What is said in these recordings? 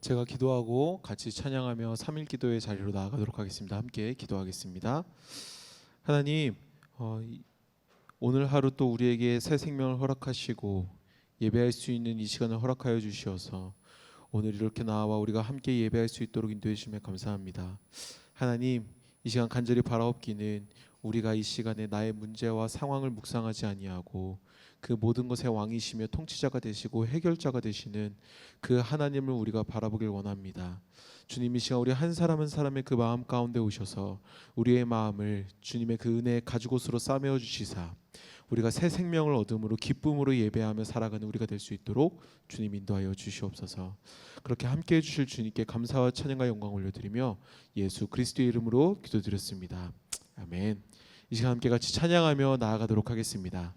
제가 기도하고 같이 찬양하며 3일 기도의 자리로 나아가도록 하겠습니다. 함께 기도하겠습니다. 하나님, 오늘 하루 또 우리에게 새 생명을 허락하시고 예배할 수 있는 이 시간을 허락하여 주시어서 오늘 이렇게 나와 우리가 함께 예배할 수 있도록 인도해 주시면 감사합니다. 하나님, 이 시간 간절히 바라옵기는 우리가 이 시간에 나의 문제와 상황을 묵상하지 아니하고 그 모든 것의 왕이시며 통치자가 되시고 해결자가 되시는 그 하나님을 우리가 바라보길 원합니다. 주님, 이 시간 우리 한 사람 한 사람의 그 마음 가운데 오셔서 우리의 마음을 주님의 그 은혜의 가죽옷으로 싸매어 주시사 우리가 새 생명을 얻음으로 기쁨으로 예배하며 살아가는 우리가 될 수 있도록 주님 인도하여 주시옵소서. 그렇게 함께해 주실 주님께 감사와 찬양과 영광 올려드리며 예수 그리스도의 이름으로 기도드렸습니다. 아멘. 이 시간 함께 같이 찬양하며 나아가도록 하겠습니다.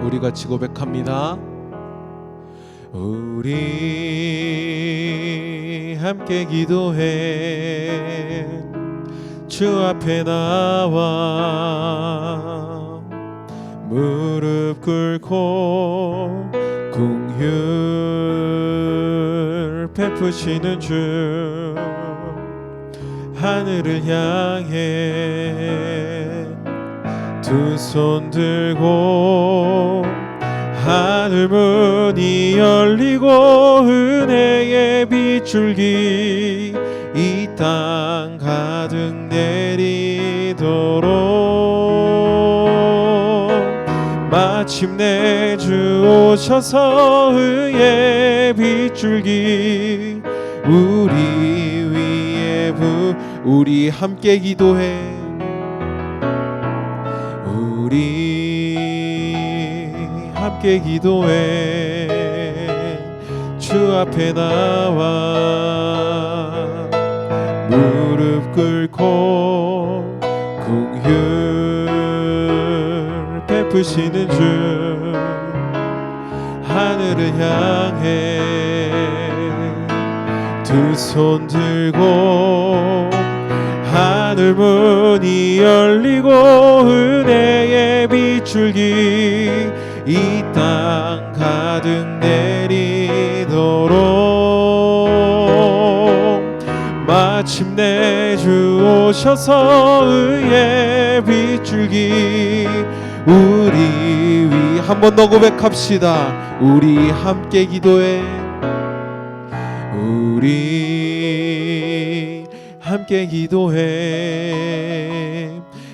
우리 같이 고백합니다. 우리 함께 기도해 주 앞에 나와 무릎 꿇고 긍휼 베푸시는 주 하늘을 향해 두 손 들고 하늘 문이 열리고 은혜의 빗줄기 이 땅 가득 내리도록 마침내 주 오셔서 의의 빗줄기 우리 위에 우리 함께 기도해 우리 함께 기도해 주 앞에 나와 무릎 꿇고 긍휼 베푸시는 주 하늘을 향해 두 손 들고 하늘 문이 열리고 은혜의 빗줄기 이 땅 가득 내리도록 마침내 주 오셔서 의의 빗줄기 우리 위 한 번 더 고백합시다. 우리 함께 기도해 우리 함께 기도해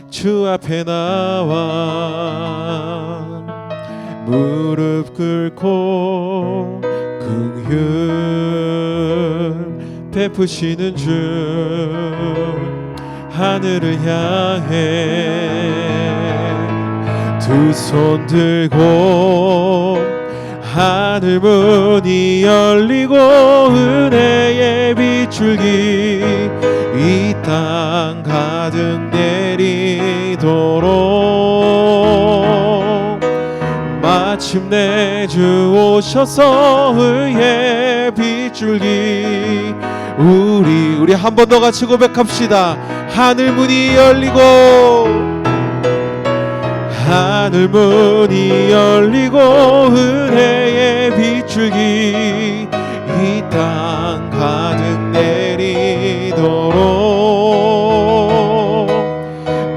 주 앞에 나와 무릎 꿇고 긍휼 베푸시는 주 하늘을 향해 두 손 들고 하늘 문이 열리고 은혜의 빗줄기 이 땅 가득 내리도록 마침내 주 오셔서 의의 빗줄기 우리 한 번 더 같이 고백합시다. 하늘 문이 열리고 하늘 문이 열리고 은혜의 빗줄기 이 땅 가득 내리도록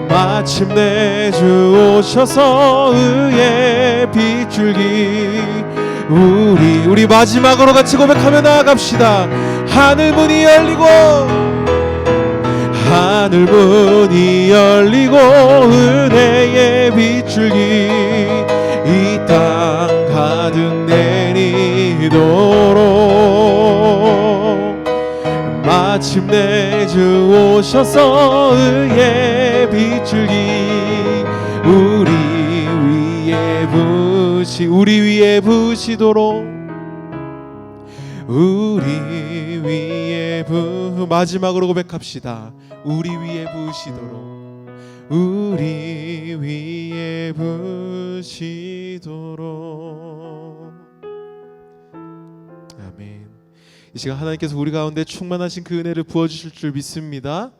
마침내 주 오셔서 의의 빗줄기 우리 마지막으로 같이 고백하며 나아갑시다. 하늘 문이 열리고 하늘 문이 열리고 은혜의 빗줄기 이 땅 가득 내리도록 마침내 주 오셔서 의의 빗줄기 우리 위에 부시도록 우리 위에 마지막으로 고백합시다. 우리 위에 부으시도록 우리 위에 부으시도록 아멘. 이 시간 하나님께서 우리 가운데 충만하신 그 은혜를 부어주실 줄 믿습니다.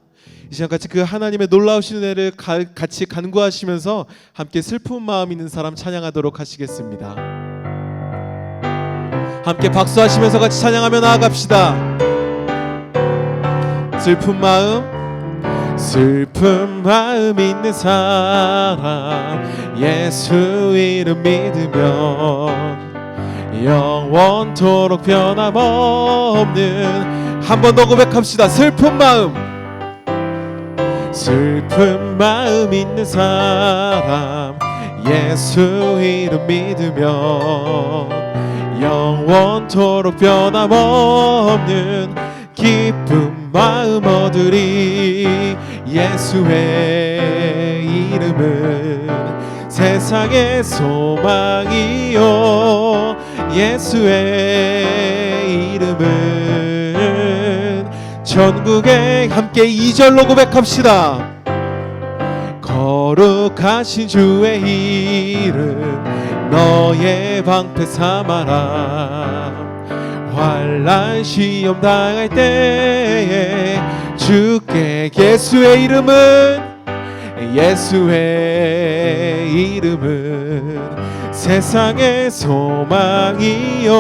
이 시간같이 그 하나님의 놀라우신 은혜를 같이 간구하시면서 함께 슬픈 마음 있는 사람 찬양하도록 하시겠습니다. 함께 박수하시면서 같이 찬양하며 나아갑시다. 슬픈 마음 있는 사람 예수 이름 믿으면 영원토록 변함없는, 한 번 더 고백합시다. 슬픈 마음 있는 사람 예수 이름 믿으면 영원토록 변함없는 기쁜 마음 얻으리. 예수의 이름은 세상의 소망이요, 예수의 이름은 전국에, 함께 2절로 고백합시다. 거룩하신 주의 이름 너의 방패 삼아라. 환난 시험 당할 때에 주께 예수의 이름은 세상의 소망이요,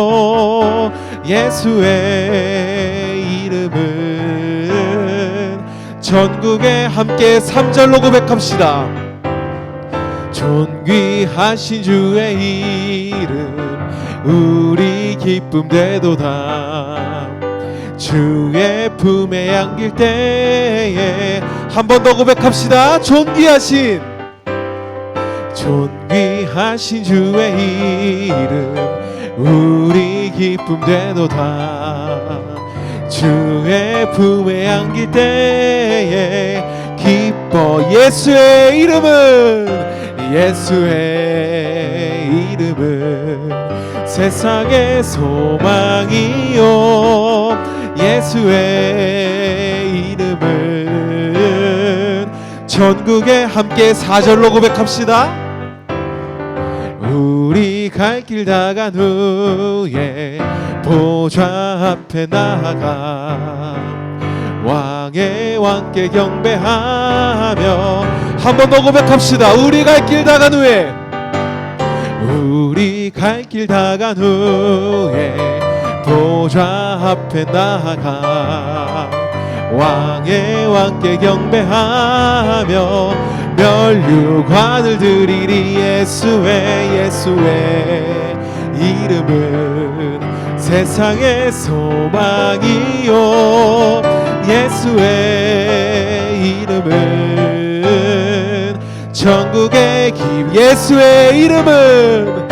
예수의 이름은 전국에, 함께 3절로 고백합시다. 존귀하신 주의 이름 우리 기쁨 되도다. 주의 품에 안길 때에, 한 번 더 고백합시다. 존귀하신 주의 이름 우리 기쁨 되도다. 주의 품에 안길 때에 기뻐. 예수의 이름은 세상의 소망이요, 예수의 이름은 전국에, 함께 4절로 고백합시다. 우리 갈 길 다 간 후에 보좌 앞에 나아가 왕의 왕께 경배하며, 한 번 더 고백합시다. 우리 갈 길 다 간 후에 보좌 앞에 나아가 왕의 왕께 경배하며 면류관을 드리리. 예수의 이름은 세상의 소망이요, 예수의 이름은 전국의 예수의 이름은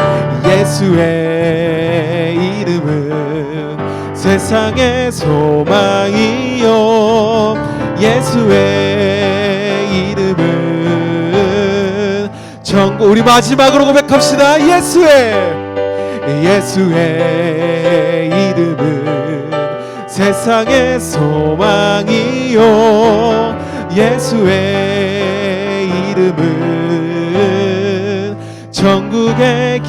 세상의 소망이요, 예수의 이름은 전국, 우리 마지막으로 고백합시다. 예수의 이름은 세상의 소망이요, 예수의 이름은 전국의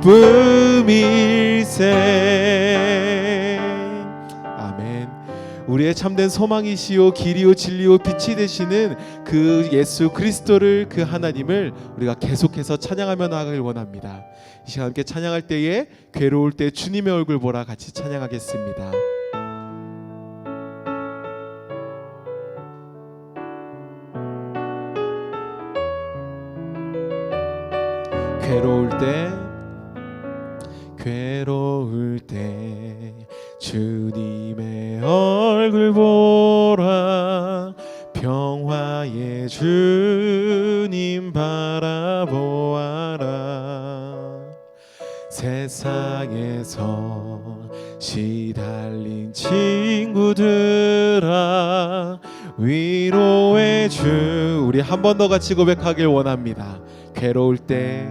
기쁨일세. 아멘. 우리의 참된 소망이시요 길이요 진리요 빛이 되시는 그 예수 그리스도를, 그 하나님을 우리가 계속해서 찬양하며 나아가길 원합니다. 이 시간 함께 찬양할 때에 괴로울 때 주님의 얼굴 보라 같이 찬양하겠습니다. 괴로울 때 주님의 얼굴 보라. 평화의 주님 바라보아라. 세상에서 시달린 친구들아 위로의 주. 우리 한 번 더 같이 고백하길 원합니다. 괴로울 때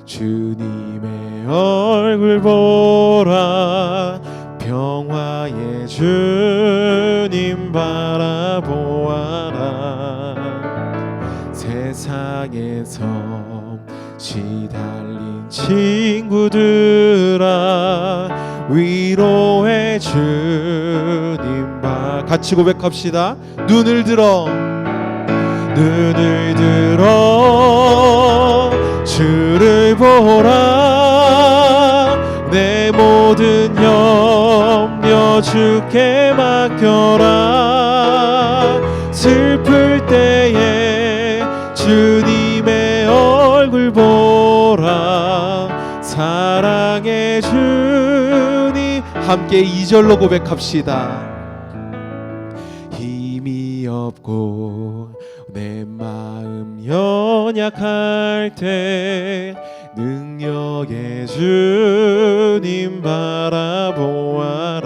주님의 얼굴 보라. 평화의 주님 바라보아라. 세상에서 시달린 친구들아 위로의 주 같이 고백합시다. 눈을 들어 주를 보라. 내 모든 염려 주께 맡겨라. 슬플 때에 주님의 얼굴 보라. 사랑의 주님. 함께 2절로 고백합시다. 힘이 없고 내 마음 연약할 때 능력의 주님 바라보아라.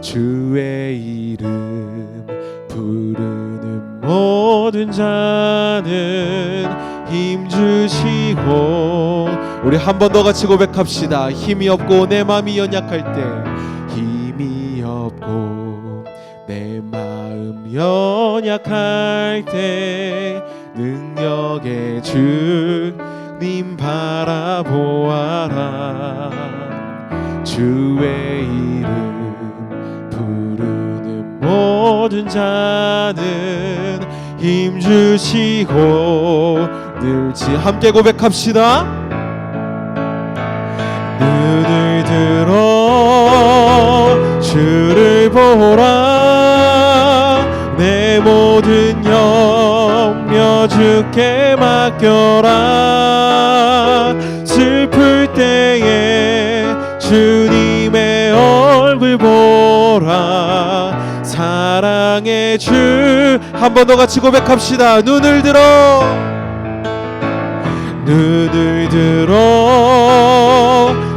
주의 이름 부르는 모든 자는 힘 주시고. 우리 한 번 더 같이 고백합시다. 힘이 없고 내 마음이 연약할 때, 힘이 없고 내 마음 연약할 때 능력의 주님 바라보아라. 주의 이름 부르는 모든 자는 힘 주시고. 늘지 함께 고백합시다. 눈을 들어 주를 보라. 내 모든 염려 주께 맡겨라. 슬플 때에 주님의 얼굴 보라. 사랑의 주. 한 번 더 같이 고백합시다. 눈을 들어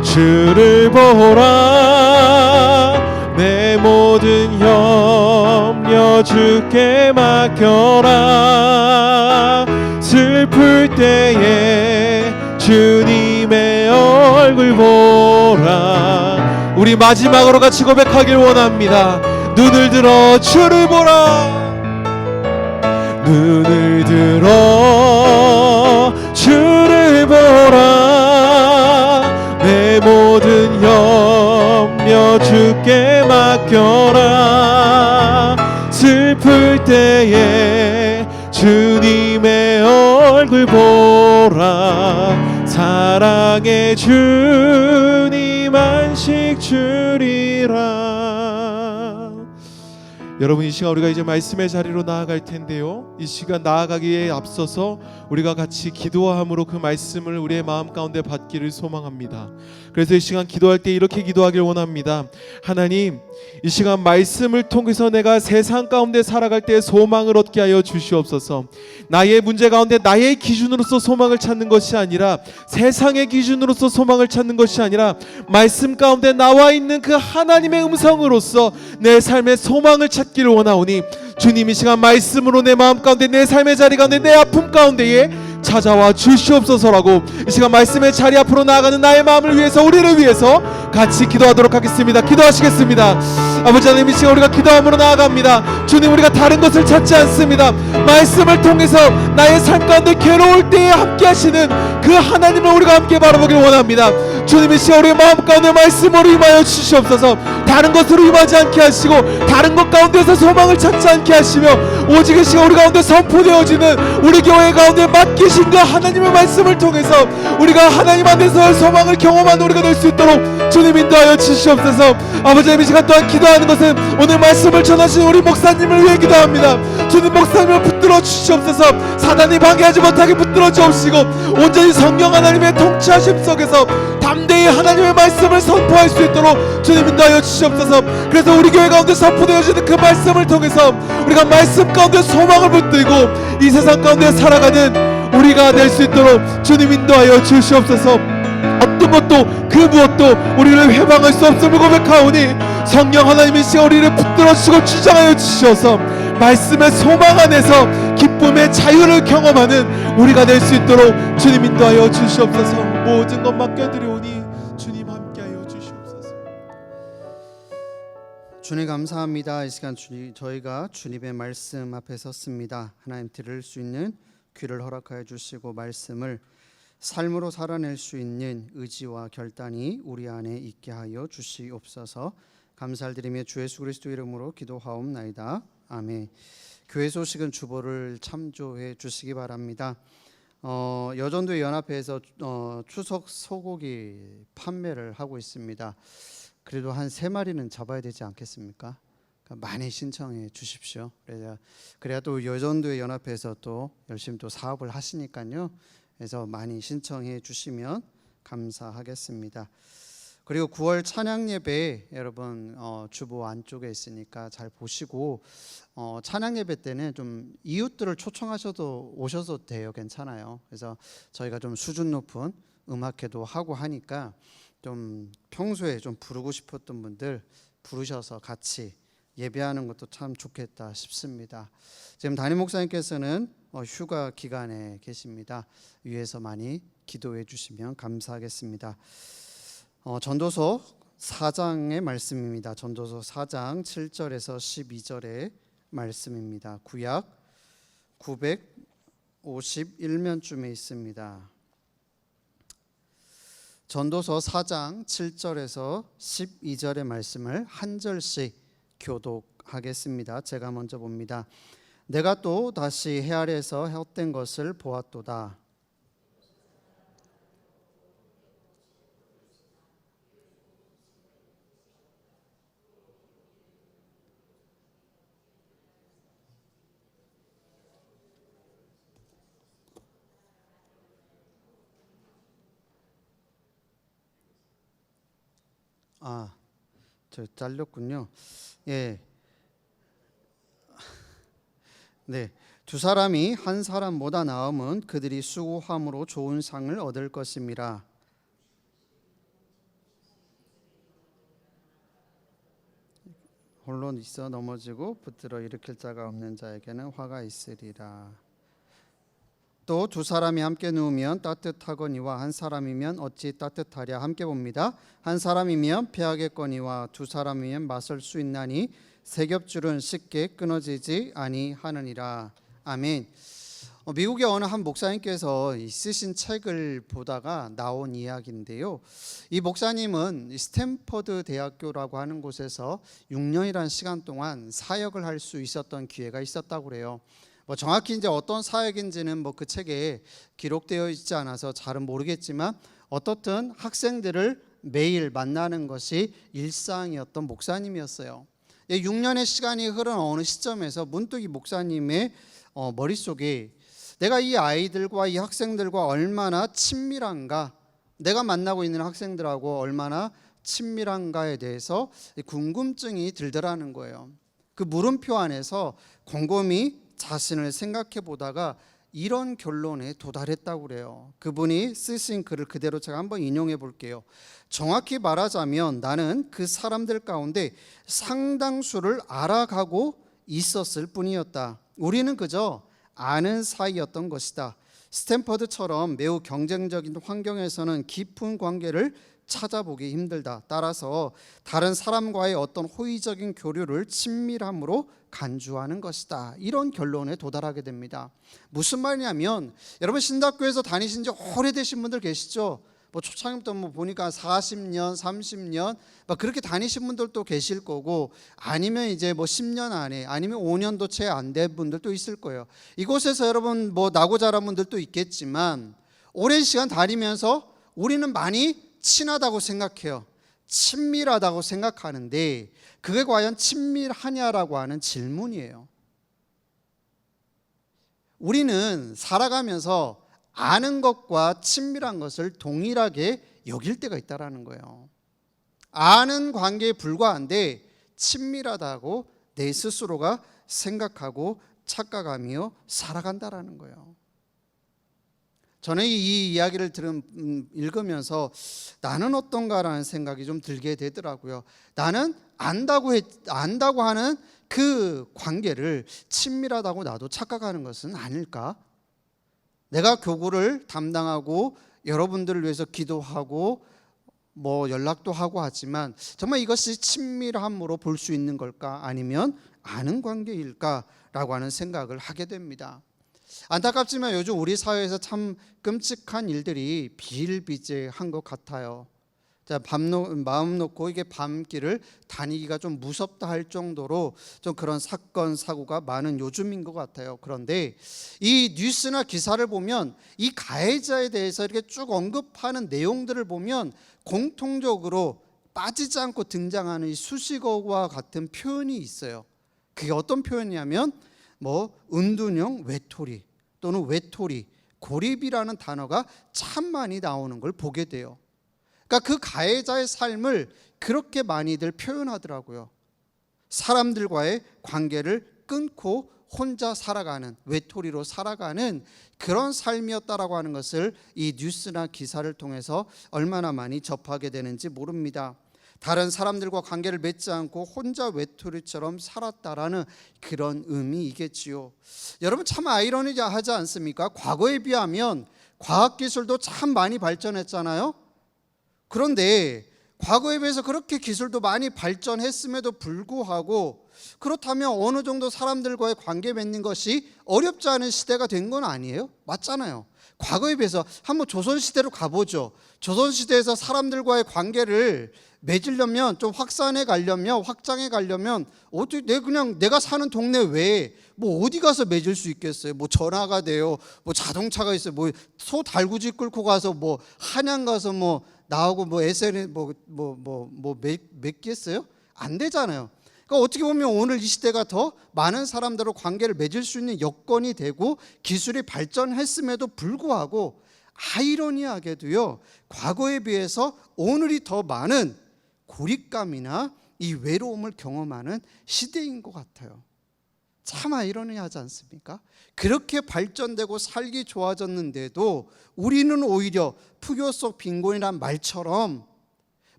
주를 보라. 내 모든 염려 주께 맡겨라. 슬플 때에 주님의 얼굴 보라. 우리 마지막으로 같이 고백하길 원합니다. 눈을 들어 주를 보라. 눈을 들어 주를 보라. 내 모든 염려 주께 맡겨라. 슬플 때에 주님의 얼굴 보라. 사랑의 주님 안식 주리라. 여러분, 이 시간 우리가 이제 말씀의 자리로 나아갈 텐데요, 이 시간 나아가기에 앞서서 우리가 같이 기도함으로 그 말씀을 우리의 마음 가운데 받기를 소망합니다. 그래서 이 시간 기도할 때 이렇게 기도하길 원합니다. 하나님, 이 시간 말씀을 통해서 내가 세상 가운데 살아갈 때 소망을 얻게 하여 주시옵소서. 나의 문제 가운데 나의 기준으로서 소망을 찾는 것이 아니라, 세상의 기준으로서 소망을 찾는 것이 아니라, 말씀 가운데 나와 있는 그 하나님의 음성으로서 내 삶의 소망을 찾기를 원하오니, 주님 이 시간 말씀으로 내 마음 가운데, 내 삶의 자리 가운데, 내 아픔 가운데에 찾아와 주시옵소서라고 이 시간 말씀의 자리 앞으로 나아가는 나의 마음을 위해서, 우리를 위해서 같이 기도하도록 하겠습니다. 기도하시겠습니다. 아버지 하나님, 이 시간 우리가 기도함으로 나아갑니다. 주님, 우리가 다른 것을 찾지 않습니다. 말씀을 통해서 나의 삶 가운데 괴로울 때에 함께 하시는 그 하나님을 우리가 함께 바라보길 원합니다. 주님, 이 시간 우리의 마음 가운데 말씀으로 임하여 주시옵소서. 다른 것으로 임하지 않게 하시고, 다른 것 가운데서 소망을 찾지 않게 하시며, 오직 이 시간 우리 가운데 선포되어지는 우리 교회 가운데 맡기신 그 하나님의 말씀을 통해서 우리가 하나님 안에서 소망을 경험하는 우리가 될 수 있도록 주님 인도하여 주시옵소서. 아버지, 이 시간 또한 기도하는 것은 오늘 말씀을 전하시는 우리 목사님을 위해 기도합니다. 주님, 목사님을 붙들어 주시옵소서. 사단이 방해하지 못하게 붙들어 주옵시고, 온전히 성령 하나님의 통치하심 속에서 담대히 하나님의 말씀을 선포할 수 있도록 주님 인도하여 주시옵소서. 그래서 우리 교회 가운데 선포되어지는 그 말씀을 통해서 우리가 말씀 가운데 소망을 붙들고 이 세상 가운데 살아가는 우리가 될 수 있도록 주님 인도하여 주시옵소서. 어떤 것도 그 무엇도 우리를 회방할 수 없음을 고백하오니, 성령 하나님이 시간 우리를 붙들어주시고 주장하여 주셔서 말씀의 소망 안에서 기쁨의 자유를 경험하는 우리가 될 수 있도록 주님 인도하여 주시옵소서. 모든 것 맡겨드리오니 주님 함께하여 주시옵소서. 주님 감사합니다. 이 시간 저희가 주님의 말씀 앞에 섰습니다. 하나님 들을 수 있는 귀를 허락하여 주시고, 말씀을 삶으로 살아낼 수 있는 의지와 결단이 우리 안에 있게 하여 주시옵소서. 감사를 드리며 주 예수 그리스도 이름으로 기도하옵나이다. 아멘. 교회 소식은 주보를 참조해 주시기 바랍니다. 여전도의 연합회에서 추석 소고기 판매를 하고 있습니다. 그래도 한 3마리는 잡아야 되지 않겠습니까? 그러니까 많이 신청해 주십시오. 그래야 또 여전도의 연합회에서 또 열심히 또 사업을 하시니까요. 그래서 많이 신청해 주시면 감사하겠습니다. 그리고 9월 찬양 예배 여러분 주보 안쪽에 있으니까 잘 보시고 찬양 예배 때는 좀 이웃들을 초청하셔도 오셔도 돼요. 괜찮아요. 그래서 저희가 좀 수준 높은 음악회도 하고 하니까 좀 평소에 좀 부르고 싶었던 분들 부르셔서 같이 예배하는 것도 참 좋겠다 싶습니다. 지금 담임 목사님께서는 휴가 기간에 계십니다. 위에서 많이 기도해 주시면 감사하겠습니다. 전도서 4장의 말씀입니다. 전도서 4장 7절에서 12절의 말씀입니다. 구약 951면쯤에 있습니다. 전도서 4장 7절에서 12절의 말씀을 한 절씩 교독하겠습니다. 제가 먼저 봅니다. 내가 또 다시 해 아래에서 헛된 것을 보았도다. 저 잘렸군요. 예. 네. 두 사람이 한 사람보다 나음은 그들이 수고함으로 좋은 상을 얻을 것임이라. 홀로 있어 넘어지고 붙들어 일으킬 자가 없는 자에게는 화가 있으리라. 또 두 사람이 함께 누우면 따뜻하거니와 한 사람이면 어찌 따뜻하랴. 함께 봅니다. 한 사람이면 패하겠거니와 두 사람이면 맞설 수 있나니 세 겹줄은 쉽게 끊어지지 아니하느니라. 아멘. 미국의 어느 한 목사님께서 쓰신 책을 보다가 나온 이야기인데요. 이 목사님은 스탠퍼드 대학교라고 하는 곳에서 6년이라는 시간 동안 사역을 할 수 있었던 기회가 있었다고 그래요. 정확히 이제 어떤 사역인지는 그 책에 기록되어 있지 않아서 잘은 모르겠지만 어떻든 학생들을 매일 만나는 것이 일상이었던 목사님이었어요. 6년의 시간이 흐른 어느 시점에서 문득 이 목사님의 머릿속에 내가 이 아이들과 이 학생들과 얼마나 친밀한가, 내가 만나고 있는 학생들하고 얼마나 친밀한가에 대해서 궁금증이 들더라는 거예요. 그 물음표 안에서 곰곰이 자신을 생각해 보다가 이런 결론에 도달했다고 그래요. 그분이 쓰신 글을 그대로 제가 한번 인용해 볼게요. 정확히 말하자면 나는 그 사람들 가운데 상당수를 알아가고 있었을 뿐이었다. 우리는 그저 아는 사이였던 것이다. 스탠퍼드처럼 매우 경쟁적인 환경에서는 깊은 관계를 찾아보기 힘들다. 따라서 다른 사람과의 어떤 호의적인 교류를 친밀함으로 간주하는 것이다. 이런 결론에 도달하게 됩니다. 무슨 말이냐면 여러분 신학교에서 다니신 지 오래되신 분들 계시죠? 초창부터 보니까 40년, 30년 그렇게 다니신 분들도 계실 거고 아니면 이제 10년 안에 아니면 5년도 채 안 된 분들도 있을 거예요. 이곳에서 여러분 나고 자란 분들도 있겠지만 오랜 시간 다니면서 우리는 많이 친하다고 생각해요. 친밀하다고 생각하는데 그게 과연 친밀하냐라고 하는 질문이에요. 우리는 살아가면서 아는 것과 친밀한 것을 동일하게 여길 때가 있다라는 거예요. 아는 관계에 불과한데 친밀하다고 내 스스로가 생각하고 착각하며 살아간다라는 거예요. 저는 이 이야기를 읽으면서 나는 어떤가라는 생각이 좀 들게 되더라고요. 나는 안다고 하는 그 관계를 친밀하다고 나도 착각하는 것은 아닐까? 내가 교구를 담당하고 여러분들을 위해서 기도하고 연락도 하고 하지만 정말 이것이 친밀함으로 볼 수 있는 걸까? 아니면 아는 관계일까라고 하는 생각을 하게 됩니다. 안타깝지만 요즘 우리 사회에서 참 끔찍한 일들이 비일비재한 것 같아요. 자, 마음 놓고 이게 밤길을 다니기가 좀 무섭다 할 정도로 좀 그런 사건 사고가 많은 요즘인 것 같아요. 그런데 이 뉴스나 기사를 보면 이 가해자에 대해서 이렇게 쭉 언급하는 내용들을 보면 공통적으로 빠지지 않고 등장하는 이 수식어와 같은 표현이 있어요. 그게 어떤 표현이냐면 뭐 은둔형 외톨이 또는 외톨이, 고립이라는 단어가 참 많이 나오는 걸 보게 돼요. 그러니까 그 가해자의 삶을 그렇게 많이들 표현하더라고요. 사람들과의 관계를 끊고 혼자 살아가는, 외톨이로 살아가는 그런 삶이었다라고 하는 것을 이 뉴스나 기사를 통해서 얼마나 많이 접하게 되는지 모릅니다. 다른 사람들과 관계를 맺지 않고 혼자 외톨이처럼 살았다라는 그런 의미이겠지요. 여러분 참 아이러니하지 않습니까? 과거에 비하면 과학기술도 참 많이 발전했잖아요. 그런데 과거에 비해서 그렇게 기술도 많이 발전했음에도 불구하고 그렇다면 어느 정도 사람들과의 관계 맺는 것이 어렵지 않은 시대가 된 건 아니에요? 맞잖아요. 과거에 비해서 한번 조선시대로 가보죠. 조선시대에서 사람들과의 관계를 맺으려면 좀 확장해 가려면 어떻게 내가 사는 동네 외에 뭐 어디 가서 맺을 수 있겠어요? 뭐 전화가 돼요. 뭐 자동차가 있어요. 뭐 소 달구지 끌고 가서 뭐 한양 가서 뭐 나오고 뭐 SNS 맺겠어요? 안 되잖아요. 그러니까 어떻게 보면 오늘 이 시대가 더 많은 사람들과 관계를 맺을 수 있는 여건이 되고 기술이 발전했음에도 불구하고 아이러니하게도요, 과거에 비해서 오늘이 더 많은 고립감이나 이 외로움을 경험하는 시대인 것 같아요. 참 아이러니하지 않습니까? 그렇게 발전되고 살기 좋아졌는데도 우리는 오히려 푸교 속 빈곤이란 말처럼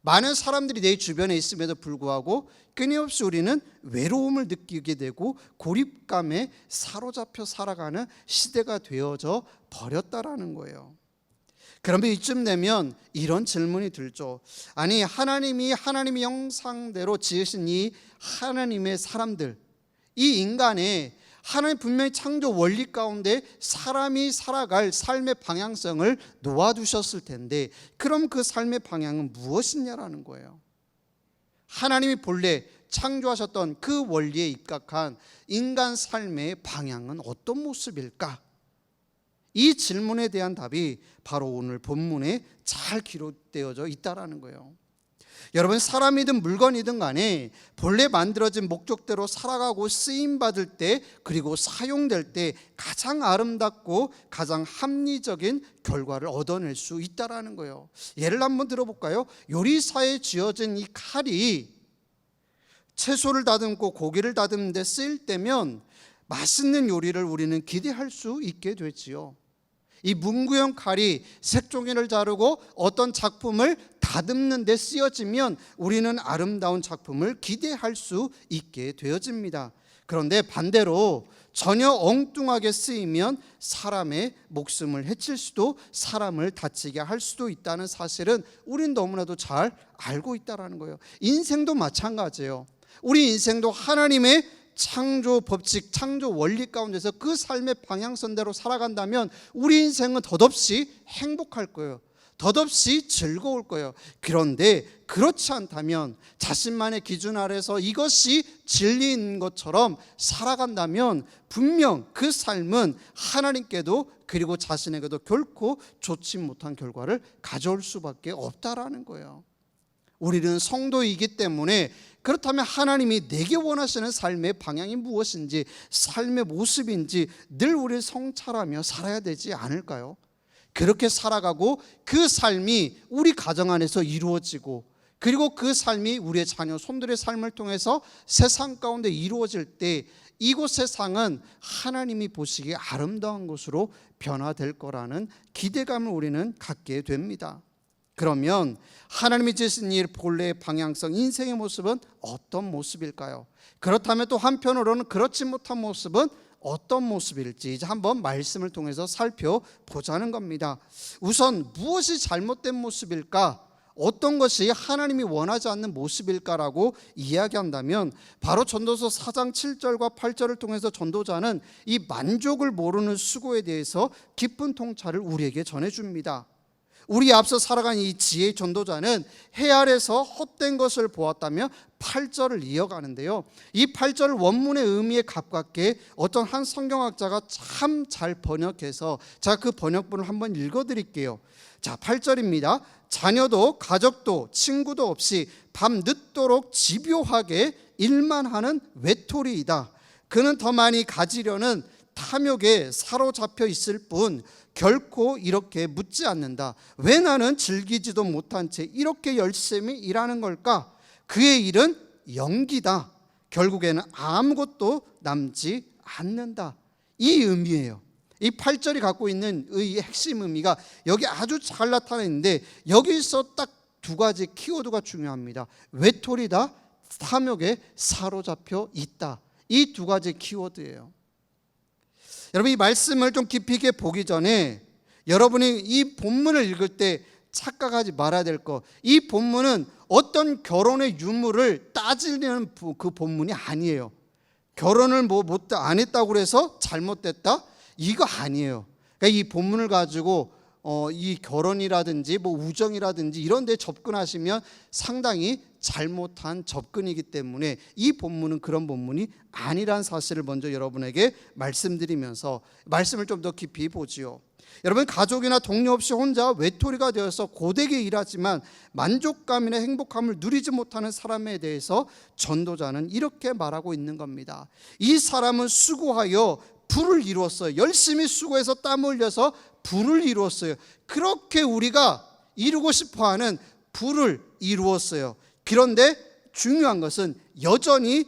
많은 사람들이 내 주변에 있음에도 불구하고 끊임없이 우리는 외로움을 느끼게 되고 고립감에 사로잡혀 살아가는 시대가 되어져 버렸다라는 거예요. 그러면 이쯤 되면 이런 질문이 들죠. 아니, 하나님이 하나님의 형상대로 지으신 이 하나님의 사람들, 이 인간의 하나님 분명히 창조 원리 가운데 사람이 살아갈 삶의 방향성을 놓아두셨을 텐데 그럼 그 삶의 방향은 무엇이냐라는 거예요. 하나님이 본래 창조하셨던 그 원리에 입각한 인간 삶의 방향은 어떤 모습일까? 이 질문에 대한 답이 바로 오늘 본문에 잘 기록되어져 있다라는 거예요. 여러분, 사람이든 물건이든 간에 본래 만들어진 목적대로 살아가고 쓰임받을 때 그리고 사용될 때 가장 아름답고 가장 합리적인 결과를 얻어낼 수 있다라는 거예요. 예를 한번 들어볼까요? 요리사에 쥐어진 이 칼이 채소를 다듬고 고기를 다듬는 데 쓰일 때면 맛있는 요리를 우리는 기대할 수 있게 되지요. 이 문구형 칼이 색종이를 자르고 어떤 작품을 다듬는 데 쓰여지면 우리는 아름다운 작품을 기대할 수 있게 되어집니다. 그런데 반대로 전혀 엉뚱하게 쓰이면 사람의 목숨을 해칠 수도 사람을 다치게 할 수도 있다는 사실은 우린 너무나도 잘 알고 있다는 거예요. 인생도 마찬가지예요. 우리 인생도 하나님의 창조 법칙, 창조 원리 가운데서 그 삶의 방향선대로 살아간다면 우리 인생은 덧없이 행복할 거예요. 덧없이 즐거울 거예요. 그런데 그렇지 않다면 자신만의 기준 아래서 이것이 진리인 것처럼 살아간다면 분명 그 삶은 하나님께도 그리고 자신에게도 결코 좋지 못한 결과를 가져올 수밖에 없다라는 거예요. 우리는 성도이기 때문에 그렇다면 하나님이 내게 원하시는 삶의 방향이 무엇인지, 삶의 모습인지 늘 우리를 성찰하며 살아야 되지 않을까요? 그렇게 살아가고 그 삶이 우리 가정 안에서 이루어지고 그리고 그 삶이 우리의 자녀, 손들의 삶을 통해서 세상 가운데 이루어질 때 이곳 세상은 하나님이 보시기에 아름다운 곳으로 변화될 거라는 기대감을 우리는 갖게 됩니다. 그러면 하나님이 주신 이 본래의 방향성, 인생의 모습은 어떤 모습일까요? 그렇다면 또 한편으로는 그렇지 못한 모습은 어떤 모습일지 이제 한번 말씀을 통해서 살펴보자는 겁니다. 우선 무엇이 잘못된 모습일까? 어떤 것이 하나님이 원하지 않는 모습일까라고 이야기한다면 바로 전도서 4장 7절과 8절을 통해서 전도자는 이 만족을 모르는 수고에 대해서 깊은 통찰을 우리에게 전해줍니다. 우리 앞서 살아간 이 지혜의 전도자는 해 아래서 헛된 것을 보았다며 8절을 이어가는데요. 이 8절 원문의 의미에 가깝게 어떤 한 성경학자가 참 잘 번역해서 제가 그 번역본을 한번 읽어드릴게요. 자, 8절입니다. 자녀도 가족도 친구도 없이 밤 늦도록 집요하게 일만 하는 외톨이이다. 그는 더 많이 가지려는 탐욕에 사로잡혀 있을 뿐 결코 이렇게 묻지 않는다. 왜 나는 즐기지도 못한 채 이렇게 열심히 일하는 걸까? 그의 일은 연기다. 결국에는 아무것도 남지 않는다. 이 의미예요. 이 8절이 갖고 있는 의 핵심 의미가 여기 아주 잘 나타나 있는데, 여기서 딱 두 가지 키워드가 중요합니다. 외톨이다, 탐욕에 사로잡혀 있다. 이 두 가지 키워드예요. 여러분, 이 말씀을 좀 깊이 있게 보기 전에 여러분이 이 본문을 읽을 때 착각하지 말아야 될 거, 이 본문은 어떤 결혼의 유무를 따지려는 그 본문이 아니에요. 결혼을 안 했다고 해서 잘못됐다? 이거 아니에요. 그러니까 이 본문을 가지고 이 결혼이라든지 우정이라든지 이런 데 접근하시면 상당히 잘못한 접근이기 때문에 이 본문은 그런 본문이 아니란 사실을 먼저 여러분에게 말씀드리면서 말씀을 좀 더 깊이 보지요. 여러분, 가족이나 동료 없이 혼자 외톨이가 되어서 고되게 일하지만 만족감이나 행복함을 누리지 못하는 사람에 대해서 전도자는 이렇게 말하고 있는 겁니다. 이 사람은 수고하여 부를 이루었어요. 열심히 수고해서 땀 흘려서 부를 이루었어요. 그렇게 우리가 이루고 싶어하는 부를 이루었어요. 그런데 중요한 것은 여전히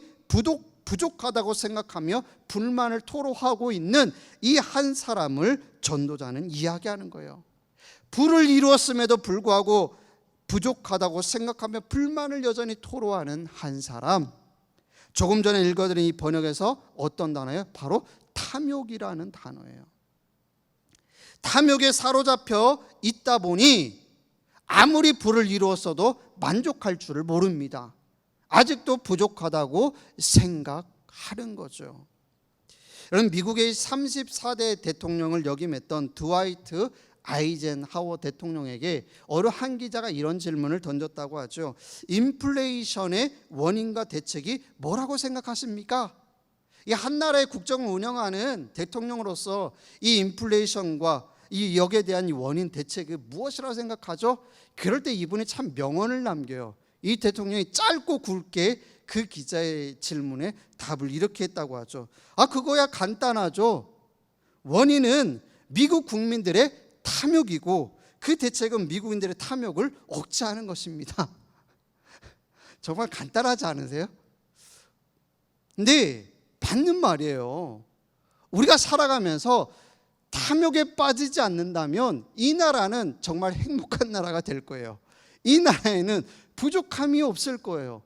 부족하다고 생각하며 불만을 토로하고 있는 이 한 사람을 전도자는 이야기하는 거예요. 부를 이루었음에도 불구하고 부족하다고 생각하며 불만을 여전히 토로하는 한 사람. 조금 전에 읽어드린 이 번역에서 어떤 단어예요? 바로 탐욕이라는 단어예요. 탐욕에 사로잡혀 있다 보니 아무리 부를 이루었어도 만족할 줄을 모릅니다. 아직도 부족하다고 생각하는 거죠. 여러분, 미국의 34대 대통령을 역임했던 드와이트 아이젠하워 대통령에게 어느 한 기자가 이런 질문을 던졌다고 하죠. 인플레이션의 원인과 대책이 뭐라고 생각하십니까? 이 한 나라의 국정을 운영하는 대통령으로서 이 인플레이션과 이 역에 대한 이 원인 대책이 무엇이라고 생각하죠? 그럴 때 이분이 참 명언을 남겨요. 이 대통령이 짧고 굵게 그 기자의 질문에 답을 이렇게 했다고 하죠. 그거야 간단하죠. 원인은 미국 국민들의 탐욕이고 그 대책은 미국인들의 탐욕을 억제하는 것입니다. 정말 간단하지 않으세요? 근데 맞는 말이에요. 우리가 살아가면서 탐욕에 빠지지 않는다면 이 나라는 정말 행복한 나라가 될 거예요. 이 나라에는 부족함이 없을 거예요.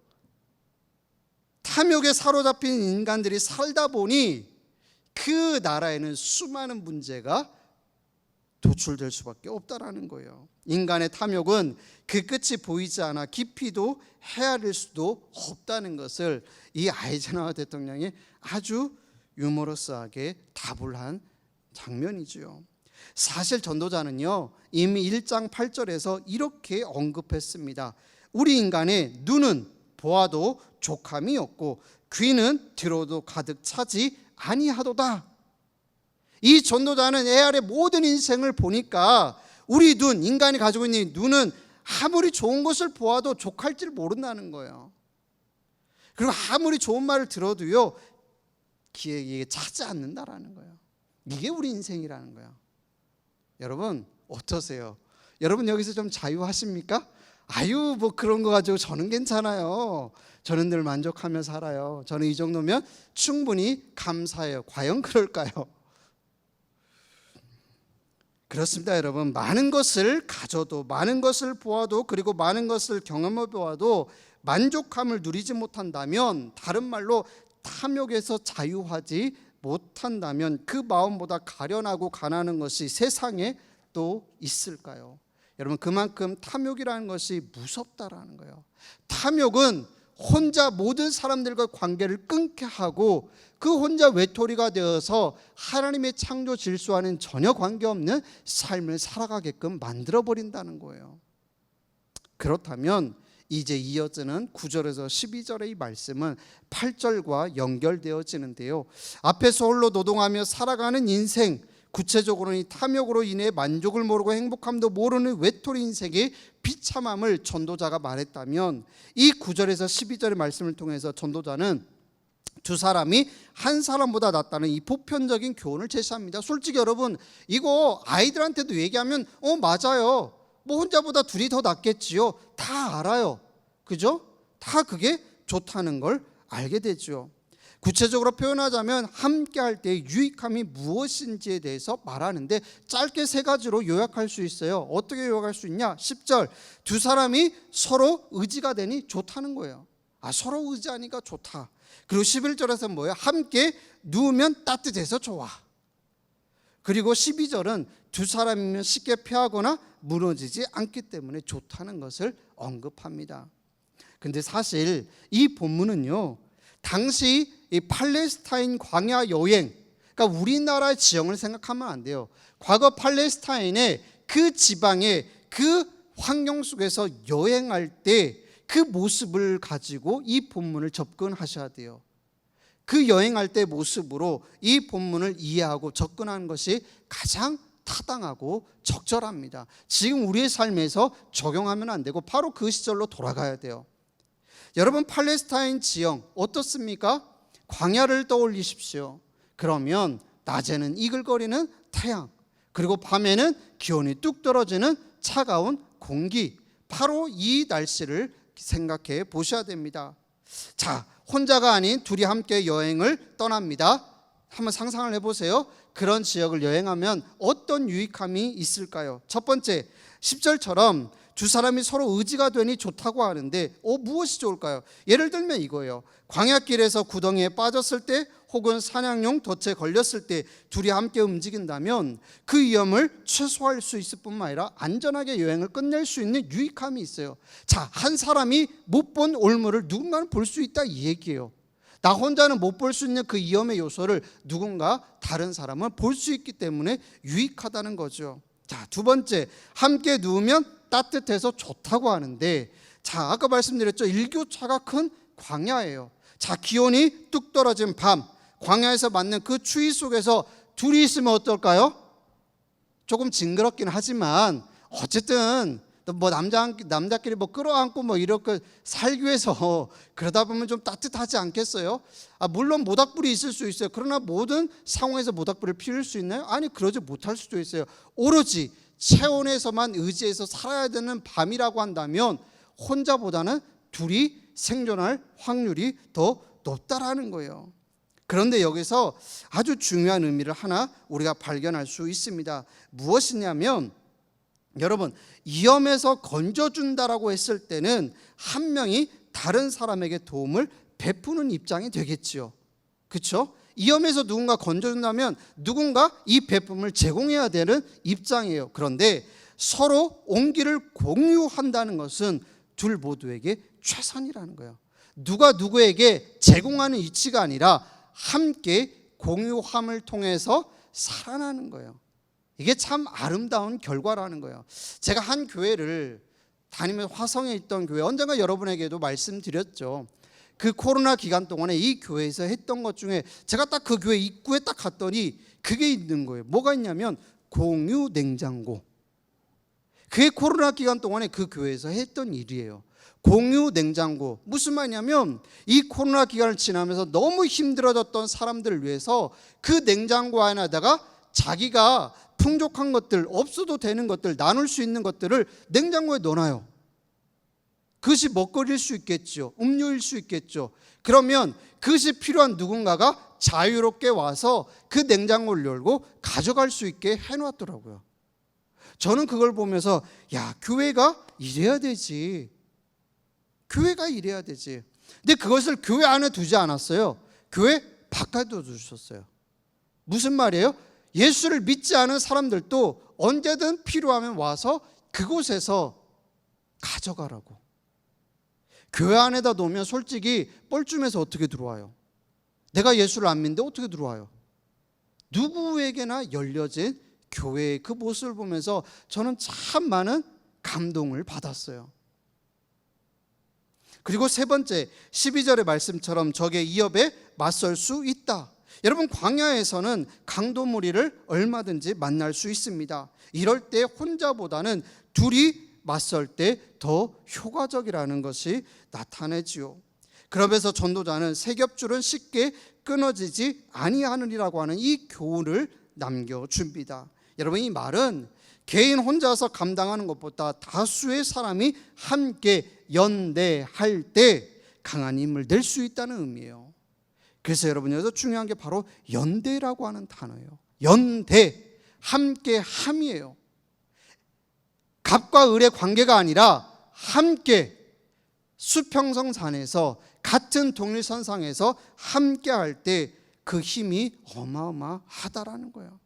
탐욕에 사로잡힌 인간들이 살다 보니 그 나라에는 수많은 문제가 도출될 수밖에 없다라는 거예요. 인간의 탐욕은 그 끝이 보이지 않아 깊이도 헤아릴 수도 없다는 것을 이 아이젠하워 대통령이 아주 유머러스하게 답을 한 장면이지요. 사실 전도자는요, 이미 1장 8절에서 이렇게 언급했습니다. 우리 인간의 눈은 보아도 족함이 없고 귀는 들어도 가득 차지 아니하도다. 이 전도자는 애 아래 모든 인생을 보니까 우리 눈, 인간이 가지고 있는 눈은 아무리 좋은 것을 보아도 족할 줄 모른다는 거예요. 그리고 아무리 좋은 말을 들어도요, 귀에 차지 않는다라는 거예요. 이게 우리 인생이라는 거예요. 여러분 어떠세요? 여러분 여기서 좀 자유하십니까? 그런 거 가지고 저는 괜찮아요. 저는 늘 만족하며 살아요. 저는 이 정도면 충분히 감사해요. 과연 그럴까요? 그렇습니다, 여러분. 많은 것을 가져도, 많은 것을 보아도, 그리고 많은 것을 경험해 보아도 만족함을 누리지 못한다면, 다른 말로 탐욕에서 자유하지 못한다면 그 마음보다 가련하고 가난한 것이 세상에 또 있을까요? 여러분, 그만큼 탐욕이라는 것이 무섭다라는 거예요. 탐욕은 혼자 모든 사람들과 관계를 끊게 하고 그 혼자 외톨이가 되어서 하나님의 창조 질서와는 전혀 관계없는 삶을 살아가게끔 만들어버린다는 거예요. 그렇다면 이제 이어지는 9절에서 12절의 이 말씀은 8절과 연결되어지는데요. 앞에서 홀로 노동하며 살아가는 인생, 구체적으로는 이 탐욕으로 인해 만족을 모르고 행복함도 모르는 외톨이 인생의 비참함을 전도자가 말했다면, 이 9절에서 12절의 말씀을 통해서 전도자는 두 사람이 한 사람보다 낫다는 이 보편적인 교훈을 제시합니다. 솔직히 여러분, 이거 아이들한테도 얘기하면 맞아요, 뭐 혼자보다 둘이 더 낫겠지요, 다 알아요. 그죠? 다 그게 좋다는 걸 알게 되죠. 구체적으로 표현하자면 함께 할 때의 유익함이 무엇인지에 대해서 말하는데, 짧게 세 가지로 요약할 수 있어요. 어떻게 요약할 수 있냐? 10절, 두 사람이 서로 의지가 되니 좋다는 거예요. 서로 의지하니까 좋다. 그리고 11절에서 뭐예요? 함께 누우면 따뜻해서 좋아. 그리고 12절은 두 사람이면 쉽게 패하거나 무너지지 않기 때문에 좋다는 것을 언급합니다. 근데 사실 이 본문은요, 당시 이 팔레스타인 광야 여행, 그러니까 우리나라 지형을 생각하면 안 돼요. 과거 팔레스타인의 그 지방의 그 환경 속에서 여행할 때 그 모습을 가지고 이 본문을 접근하셔야 돼요. 그 여행할 때 모습으로 이 본문을 이해하고 접근하는 것이 가장 타당하고 적절합니다. 지금 우리의 삶에서 적용하면 안 되고 바로 그 시절로 돌아가야 돼요. 여러분, 팔레스타인 지형 어떻습니까? 광야를 떠올리십시오. 그러면 낮에는 이글거리는 태양, 그리고 밤에는 기온이 뚝 떨어지는 차가운 공기, 바로 이 날씨를 생각해 보셔야 됩니다. 자, 혼자가 아닌 둘이 함께 여행을 떠납니다. 한번 상상을 해보세요. 그런 지역을 여행하면 어떤 유익함이 있을까요? 첫 번째, 10절처럼 두 사람이 서로 의지가 되니 좋다고 하는데 무엇이 좋을까요? 예를 들면 이거예요. 광야길에서 구덩이에 빠졌을 때 혹은 사냥용 덫에 걸렸을 때 둘이 함께 움직인다면 그 위험을 최소화할 수 있을 뿐만 아니라 안전하게 여행을 끝낼 수 있는 유익함이 있어요. 자, 한 사람이 못 본 올무를 누군가는 볼 수 있다, 이 얘기예요. 나 혼자는 못 볼 수 있는 그 위험의 요소를 누군가 다른 사람은 볼 수 있기 때문에 유익하다는 거죠. 자, 두 번째, 함께 누우면 따뜻해서 좋다고 하는데, 자, 아까 말씀드렸죠. 일교차가 큰 광야예요. 자, 기온이 뚝 떨어진 밤, 광야에서 맞는 그 추위 속에서 둘이 있으면 어떨까요? 조금 징그럽긴 하지만 어쨌든 뭐 남자끼리 뭐 끌어안고 뭐 이렇게 살기 위해서 그러다 보면 좀 따뜻하지 않겠어요? 물론 모닥불이 있을 수 있어요. 그러나 모든 상황에서 모닥불을 피울 수 있나요? 아니, 그러지 못할 수도 있어요. 오로지 체온에서만 의지해서 살아야 되는 밤이라고 한다면 혼자보다는 둘이 생존할 확률이 더 높다라는 거예요. 그런데 여기서 아주 중요한 의미를 하나 우리가 발견할 수 있습니다. 무엇이냐면, 여러분, 위험에서 건져준다라고 했을 때는 한 명이 다른 사람에게 도움을 베푸는 입장이 되겠지요. 그렇죠? 위험에서 누군가 건져준다면 누군가 이 베품을 제공해야 되는 입장이에요. 그런데 서로 온기를 공유한다는 것은 둘 모두에게 최선이라는 거예요. 누가 누구에게 제공하는 이치가 아니라 함께 공유함을 통해서 살아나는 거예요. 이게 참 아름다운 결과라는 거예요. 제가 한 교회를 다니면서 화성에 있던 교회, 언젠가 여러분에게도 말씀드렸죠. 그 코로나 기간 동안에 이 교회에서 했던 것 중에 제가 딱 그 교회 입구에 딱 갔더니 그게 있는 거예요. 뭐가 있냐면 공유 냉장고. 그게 코로나 기간 동안에 그 교회에서 했던 일이에요. 공유 냉장고. 무슨 말이냐면 이 코로나 기간을 지나면서 너무 힘들어졌던 사람들을 위해서 그 냉장고 안에다가 자기가 풍족한 것들, 없어도 되는 것들, 나눌 수 있는 것들을 냉장고에 넣어놔요. 그것이 먹거리일 수 있겠죠. 음료일 수 있겠죠. 그러면 그것이 필요한 누군가가 자유롭게 와서 그 냉장고를 열고 가져갈 수 있게 해놨더라고요. 저는 그걸 보면서 교회가 이래야 되지. 교회가 이래야 되지. 근데 그것을 교회 안에 두지 않았어요. 교회 바깥에 두셨어요. 무슨 말이에요? 예수를 믿지 않은 사람들도 언제든 필요하면 와서 그곳에서 가져가라고. 교회 안에다 놓으면 솔직히 뻘쭘해서 어떻게 들어와요? 내가 예수를 안 믿는데 어떻게 들어와요? 누구에게나 열려진 교회의 그 모습을 보면서 저는 참 많은 감동을 받았어요. 그리고 세 번째, 12절의 말씀처럼 적의 위협에 맞설 수 있다. 여러분, 광야에서는 강도무리를 얼마든지 만날 수 있습니다. 이럴 때 혼자보다는 둘이 맞설 때 더 효과적이라는 것이 나타내지요. 그러면서 전도자는 세 겹줄은 쉽게 끊어지지 아니하느니라고 하는 이 교훈을 남겨줍니다. 여러분, 이 말은 개인 혼자서 감당하는 것보다 다수의 사람이 함께 연대할 때 강한 힘을 낼 수 있다는 의미예요. 그래서 여러분, 여기서 중요한 게 바로 연대라고 하는 단어예요. 연대, 함께함이에요. 갑과 을의 관계가 아니라 함께 수평성산에서 같은 동일선상에서 함께할 때 그 힘이 어마어마하다라는 거예요.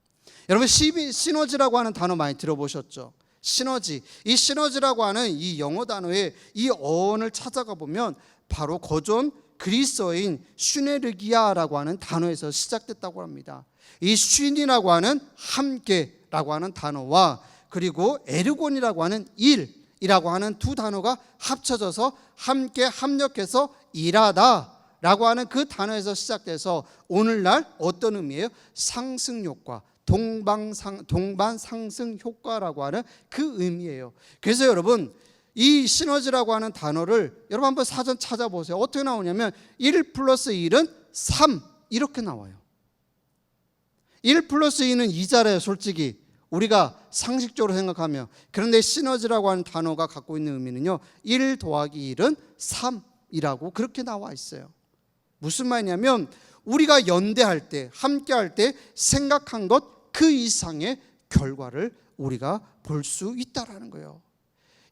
여러분, 시너지라고 하는 단어 많이 들어보셨죠? 시너지. 이 시너지라고 하는 이 영어 단어의 이 어원을 찾아가 보면 바로 고전 그리스어인 슈네르기아라고 하는 단어에서 시작됐다고 합니다. 이 쉰이라고 하는 함께라고 하는 단어와 그리고 에르곤이라고 하는 일이라고 하는 두 단어가 합쳐져서 함께 합력해서 일하다 라고 하는 그 단어에서 시작돼서 오늘날 어떤 의미예요? 상승 효과, 동반 상승 효과라고 하는 그 의미예요. 그래서 여러분, 이 시너지라고 하는 단어를 여러분 한번 사전 찾아보세요. 어떻게 나오냐면 1 플러스 1은 3 이렇게 나와요. 1 플러스 2는 2자래요. 솔직히 우리가 상식적으로 생각하면. 그런데 시너지라고 하는 단어가 갖고 있는 의미는요, 1 더하기 1은 3이라고 그렇게 나와 있어요. 무슨 말이냐면 우리가 연대할 때, 함께할 때 생각한 것 그 이상의 결과를 우리가 볼 수 있다라는 거예요.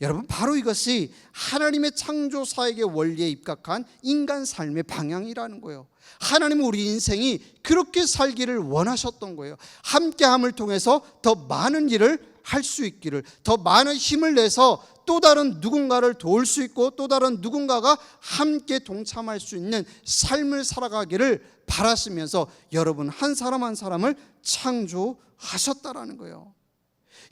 여러분, 바로 이것이 하나님의 창조사역의 원리에 입각한 인간 삶의 방향이라는 거예요. 하나님은 우리 인생이 그렇게 살기를 원하셨던 거예요. 함께함을 통해서 더 많은 일을 할 수 있기를, 더 많은 힘을 내서 또 다른 누군가를 도울 수 있고 또 다른 누군가가 함께 동참할 수 있는 삶을 살아가기를 바라시면서 여러분 한 사람 한 사람을 창조하셨다라는 거예요.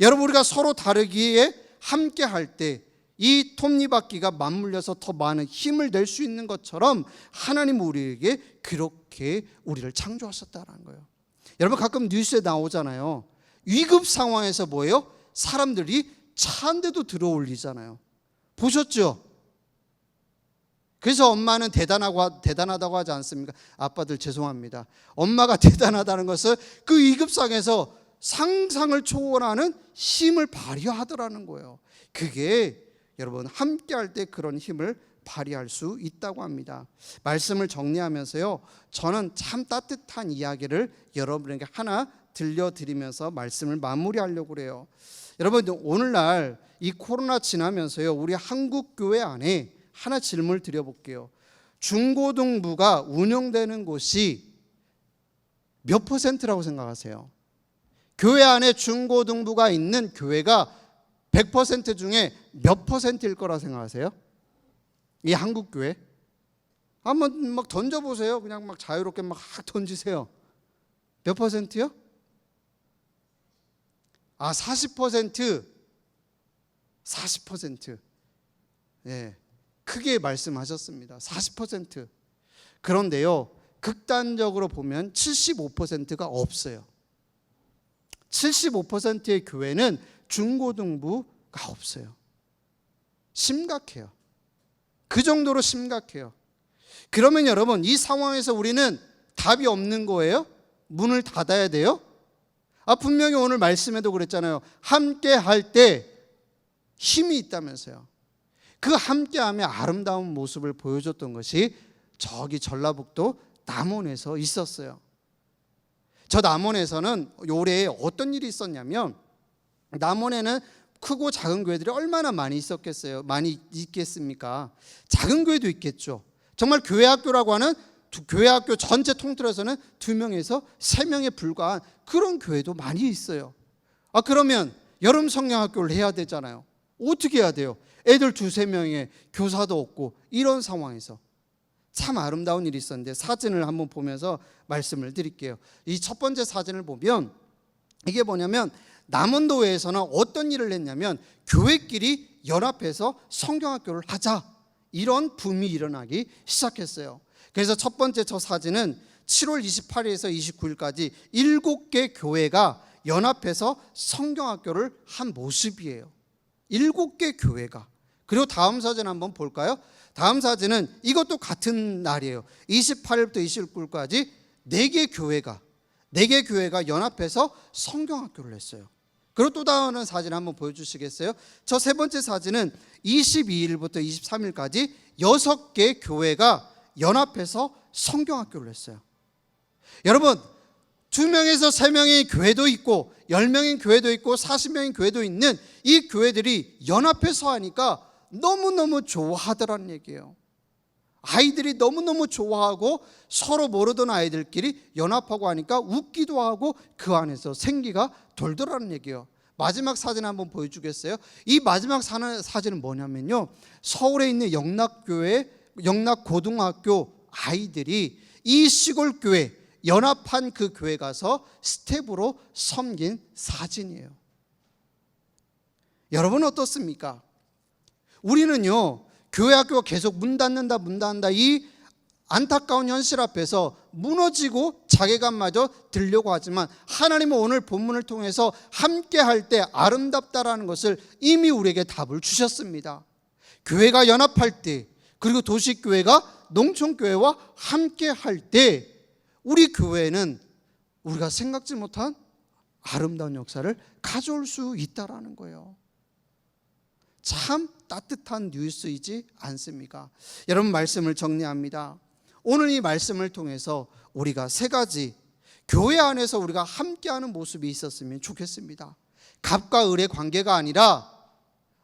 여러분, 우리가 서로 다르기에 함께 할 때 이 톱니바퀴가 맞물려서 더 많은 힘을 낼 수 있는 것처럼 하나님 우리에게 그렇게 우리를 창조하셨다는 거예요. 여러분, 가끔 뉴스에 나오잖아요. 위급 상황에서 뭐예요? 사람들이 차 한 대도 들어올리잖아요. 보셨죠? 그래서 엄마는 대단하다고 하지 않습니까? 아빠들 죄송합니다. 엄마가 대단하다는 것은 그 위급상에서 상상을 초월하는 힘을 발휘하더라는 거예요. 그게 여러분 함께할 때 그런 힘을 발휘할 수 있다고 합니다. 말씀을 정리하면서요, 저는 참 따뜻한 이야기를 여러분에게 하나 들려드리면서 말씀을 마무리하려고 그래요. 여러분, 오늘날 이 코로나 지나면서요, 우리 한국 교회 안에 하나 질문을 드려볼게요. 중고등부가 운영되는 곳이 몇 %라고 생각하세요? 교회 안에 중고등부가 있는 교회가 100% 중에 몇 %일 거라 생각하세요? 이 한국 교회? 한번 막 던져보세요. 그냥 막 자유롭게 막 던지세요. 몇 %요? 40%. 40%. 예, 크게 말씀하셨습니다. 40%. 그런데요, 극단적으로 보면 75%가 없어요. 75%의 교회는 중고등부가 없어요. 심각해요. 그 정도로 심각해요. 그러면 여러분, 이 상황에서 우리는 답이 없는 거예요? 문을 닫아야 돼요? 분명히 오늘 말씀에도 그랬잖아요. 함께 할 때 힘이 있다면서요. 그 함께함의 아름다운 모습을 보여줬던 것이 저기 전라북도 남원에서 있었어요. 저 남원에서는 올해 어떤 일이 있었냐면, 남원에는 크고 작은 교회들이 얼마나 많이 있었겠어요? 많이 있겠습니까? 작은 교회도 있겠죠. 정말 교회학교라고 하는 교회학교 전체 통틀어서는 2명에서 3명에 불과한 그런 교회도 많이 있어요. 그러면 여름 성령학교를 해야 되잖아요. 어떻게 해야 돼요? 애들 2-3명에 교사도 없고 이런 상황에서 참 아름다운 일이 있었는데 사진을 한번 보면서 말씀을 드릴게요. 이 첫 번째 사진을 보면 이게 뭐냐면 남원도회에서는 어떤 일을 했냐면 교회끼리 연합해서 성경학교를 하자, 이런 붐이 일어나기 시작했어요. 그래서 첫 번째 저 사진은 7월 28일에서 29일까지 7개 교회가 연합해서 성경학교를 한 모습이에요. 7개 교회가. 그리고 다음 사진 한번 볼까요? 다음 사진은 이것도 같은 날이에요. 28일부터 29일까지 4개 교회가 연합해서 성경학교를 했어요. 그리고 또 다음 사진 한번 보여주시겠어요? 저 세 번째 사진은 22일부터 23일까지 6개 교회가 연합해서 성경학교를 했어요. 여러분, 2명에서 3명의 교회도 있고 10명의 교회도 있고 40명의 교회도 있는 이 교회들이 연합해서 하니까 너무너무 좋아하더라는 얘기예요. 아이들이 너무너무 좋아하고 서로 모르던 아이들끼리 연합하고 하니까 웃기도 하고 그 안에서 생기가 돌더라는 얘기예요. 마지막 사진 한번 보여주겠어요? 이 마지막 사진은 뭐냐면요, 서울에 있는 영락고등학교 아이들이 이 시골교회 연합한 그 교회 가서 스텝으로 섬긴 사진이에요. 여러분 어떻습니까? 우리는요, 교회 학교가 계속 문 닫는다 이 안타까운 현실 앞에서 무너지고 자괴감마저 들려고 하지만 하나님은 오늘 본문을 통해서 함께 할 때 아름답다라는 것을 이미 우리에게 답을 주셨습니다. 교회가 연합할 때, 그리고 도시교회가 농촌교회와 함께 할 때 우리 교회는 우리가 생각지 못한 아름다운 역사를 가져올 수 있다라는 거예요. 참 따뜻한 뉴스이지 않습니까? 여러분, 말씀을 정리합니다. 오늘 이 말씀을 통해서 우리가 3가지 교회 안에서 우리가 함께하는 모습이 있었으면 좋겠습니다. 갑과 을의 관계가 아니라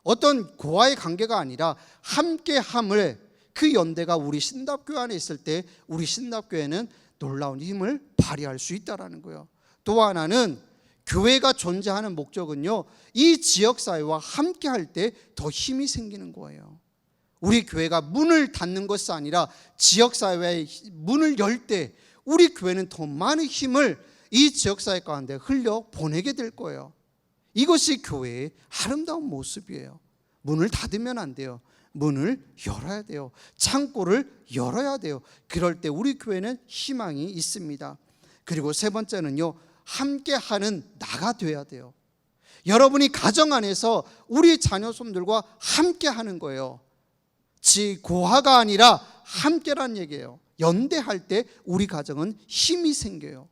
어떤 고아의 관계가 아니라 함께함을, 그 연대가 우리 신답교회 안에 있을 때 우리 신답교회는 놀라운 힘을 발휘할 수 있다는 거예요. 또 하나는 교회가 존재하는 목적은요, 이 지역사회와 함께할 때 더 힘이 생기는 거예요. 우리 교회가 문을 닫는 것이 아니라 지역사회의 문을 열 때 우리 교회는 더 많은 힘을 이 지역사회 가운데 흘려 보내게 될 거예요. 이것이 교회의 아름다운 모습이에요. 문을 닫으면 안 돼요. 문을 열어야 돼요. 창고를 열어야 돼요. 그럴 때 우리 교회는 희망이 있습니다. 그리고 3번째는요, 함께하는 나가 돼야 돼요. 여러분이 가정 안에서 우리 자녀 손들과 함께하는 거예요. 고아가 아니라 함께란 얘기예요. 연대할 때 우리 가정은 힘이 생겨요.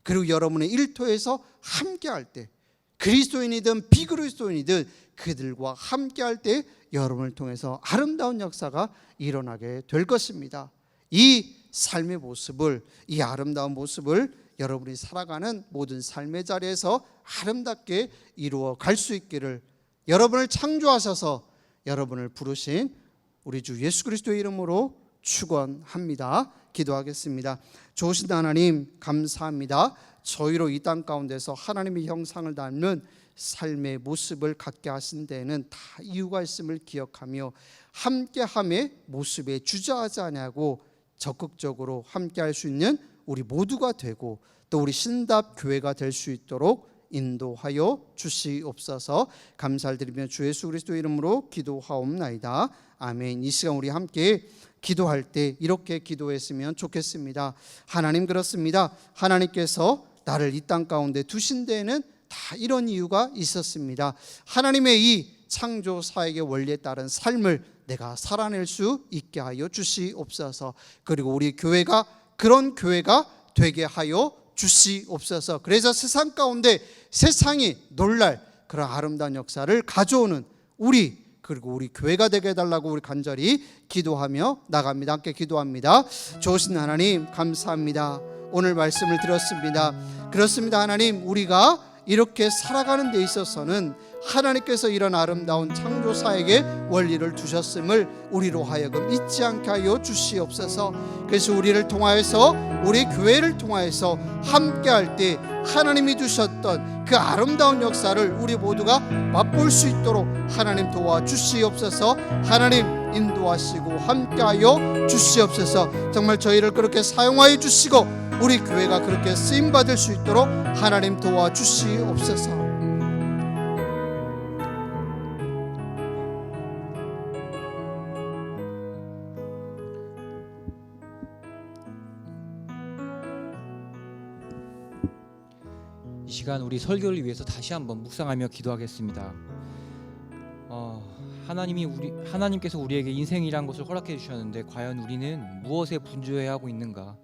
그리고 여러분의 일터에서 함께할 때, 그리스도인이든 비그리스도인이든 그들과 함께할 때 여러분을 통해서 아름다운 역사가 일어나게 될 것입니다. 이 삶의 모습을, 이 아름다운 모습을 여러분이 살아가는 모든 삶의 자리에서 아름답게 이루어 갈 수 있기를, 여러분을 창조하셔서 여러분을 부르신 우리 주 예수 그리스도의 이름으로 축원합니다. 기도하겠습니다. 좋으신 하나님, 감사합니다. 저희로 이 땅 가운데서 하나님의 형상을 닮는 삶의 모습을 갖게 하신 데에는 다 이유가 있음을 기억하며 함께함의 모습에 주저하지 아니하고 적극적으로 함께할 수 있는 우리 모두가 되고 또 우리 신답 교회가 될 수 있도록 인도하여 주시옵소서. 감사를 드리며 주 예수 그리스도 이름으로 기도하옵나이다. 아멘. 이 시간 우리 함께 기도할 때 이렇게 기도했으면 좋겠습니다. 하나님, 그렇습니다. 하나님께서 나를 이 땅 가운데 두신 데에는 다 이런 이유가 있었습니다. 하나님의 이 창조 사역의 원리에 따른 삶을 내가 살아낼 수 있게 하여 주시옵소서. 그리고 우리 교회가 그런 교회가 되게 하여 주시옵소서. 그래서 세상 가운데 세상이 놀랄 그런 아름다운 역사를 가져오는 우리, 그리고 우리 교회가 되게 해달라고 우리 간절히 기도하며 나갑니다. 함께 기도합니다. 좋으신 하나님, 감사합니다. 오늘 말씀을 들었습니다. 그렇습니다. 하나님, 우리가 이렇게 살아가는 데 있어서는 하나님께서 이런 아름다운 창조사에게 원리를 주셨음을 우리로 하여금 잊지 않게 하여 주시옵소서. 그래서 우리를 통하여서, 우리 교회를 통하여서 함께할 때 하나님이 주셨던 그 아름다운 역사를 우리 모두가 맛볼 수 있도록 하나님 도와주시옵소서. 하나님 인도하시고 함께하여 주시옵소서. 정말 저희를 그렇게 사용하여 주시고 우리 교회가 그렇게 쓰임받을 수 있도록 하나님 도와주시옵소서. 이 시간 우리 설교를 위해서 다시 한번 묵상하며 기도하겠습니다. 하나님께서 우리에게 인생이란 것을 허락해 주셨는데 과연 우리는 무엇에 분주해야 하고 있는가?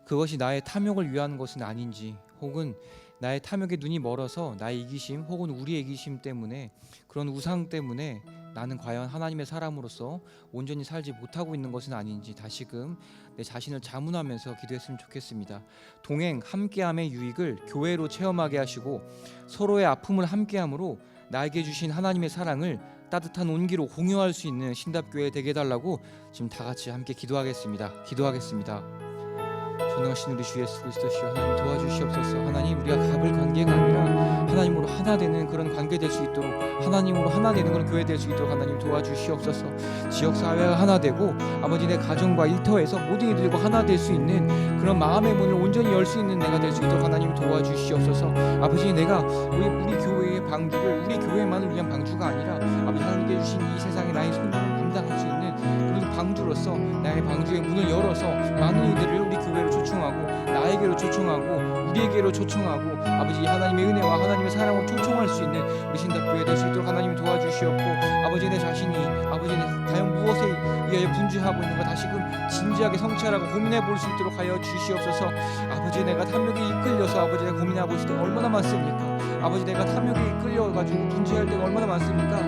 그것이 나의 탐욕을 위한 것은 아닌지, 혹은 나의 탐욕에 눈이 멀어서 나의 이기심 혹은 우리의 이기심 때문에, 그런 우상 때문에 나는 과연 하나님의 사람으로서 온전히 살지 못하고 있는 것은 아닌지 다시금 내 자신을 자문하면서 기도했으면 좋겠습니다. 동행 함께함의 유익을 교회로 체험하게 하시고 서로의 아픔을 함께함으로 나에게 주신 하나님의 사랑을 따뜻한 온기로 공유할 수 있는 신답교회 되게 해달라고 지금 다 같이 함께 기도하겠습니다. 전능하신 우리 주 예수 그리스도시여, 하나님 도와주시옵소서. 하나님, 우리가 갑을 관계가 아니라 하나님으로 하나 되는 그런 관계 될 수 있도록, 하나님으로 하나 되는 그런 교회 될 수 있도록 하나님 도와주시옵소서. 지역사회가 하나 되고 아버지 내 가정과 일터에서 모든 이들과 하나 될 수 있는 그런 마음의 문을 온전히 열 수 있는 내가 될 수 있도록 하나님 도와주시옵소서. 아버지, 내가 우리 교회의 방주를 우리 교회만을 위한 방주가 아니라 아버지 하나님께 주신 이 세상에 나의 소명을 감당할 수 있는 그런 방주로서 나의 방주의 문을 열어서 많은 이들을 우리 교회로 초청하고 나에게로 초청하고 우리에게로 초청하고 아버지 하나님의 은혜와 하나님의 사랑을 초청할 수 있는 우리 신답교회 될 수 있도록 하나님 도와주시옵고, 아버지 내 자신이 아버지 과연 무엇에 의하여 분주하고 있는가 다시금 진지하게 성찰하고 고민해 볼 수 있도록 하여 주시옵소서. 아버지, 내가 탐욕에 이끌려서 아버지 내가 고민하고 있을 때가 얼마나 많습니까? 아버지, 내가 탐욕에 이끌려가지고 분주할 때가 얼마나 많습니까?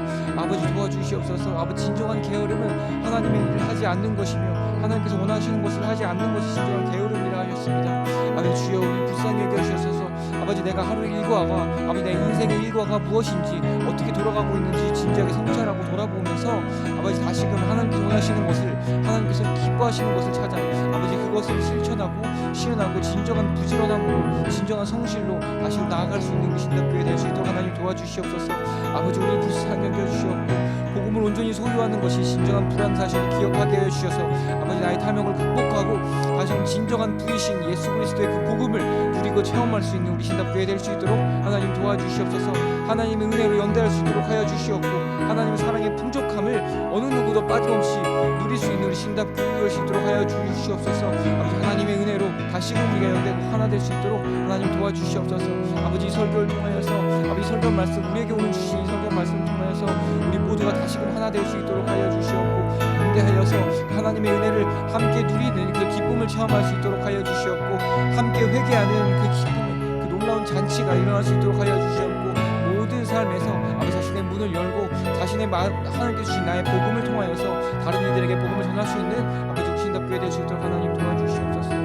아버지 도와주시옵소서. 아버지, 진정한 게으름은 하나님의 일을 하지 않는 것이며 하나님께서 원하시는 것을 하지 않는 것이 진정한 게으름이라 하셨습니다. 아버지 주여, 우리 불쌍히 여겨주셔서 아버지 내가 하루의 일과가 아버지 내 인생의 일과가 무엇인지 어떻게 돌아가고 있는지 진지하게 성찰하고 돌아보면서 아버지 다시금 하나님께서 원하시는 것을, 하나님께서 기뻐하시는 것을 찾아 아버지 그것을 실천하고 실현하고 진정한 부지런함으로 진정한 성실로 다시 나아갈 수 있는 신답교회 될 수 있도록 하나님 도와주시옵소서. 아버지, 우리를 불쌍히 여겨주시옵고 복음을 온전히 소유하는 것이 진정한 불안 사실을 기억하게 해주셔서 아버지 나의 탐욕을 극복하고 다시 진정한 부이신 예수 그리스도의 그 복음을 누리고 체험할 수 있는 우리 신답교회 될 수 있도록 하나님 도와주시옵소서. 하나님의 은혜로 연대할 수 있도록 하여 주시옵고 하나님의 사랑의 풍족함을 어느 누구도 빠짐없이 누릴 수 있는 우리 신답교회 될 수 있도록 하여 주시옵소서. 아버지 하나님의 은혜로 다시금 우리가 연대하고 하나 될 수 있도록 하나님 도와주시옵소서. 아버지 설교를 통하여서 아버지 설교 말씀 우리에게 오는 주신 설교 말씀을 통하여서 우리 모두가 다시금 하나 될 수 있도록 하여 주시옵고 연대하여서 하나님의 은혜를 함께 누리는 그 기쁨을 체험할 수 있도록 하여 주시옵고 함께 회개하는 그 기쁨, 그 놀라운 잔치가 일어날 수 있도록 하여 주시옵고 모든 삶에서 아버지 자신의 문을 열고 자신의 하나님께 주신 나의 복음을 통하여서 다른 이들에게 복음을 전할 수 있는 아버지 우리 신답교회 될 수 있도록 하나님 도와주시옵소서.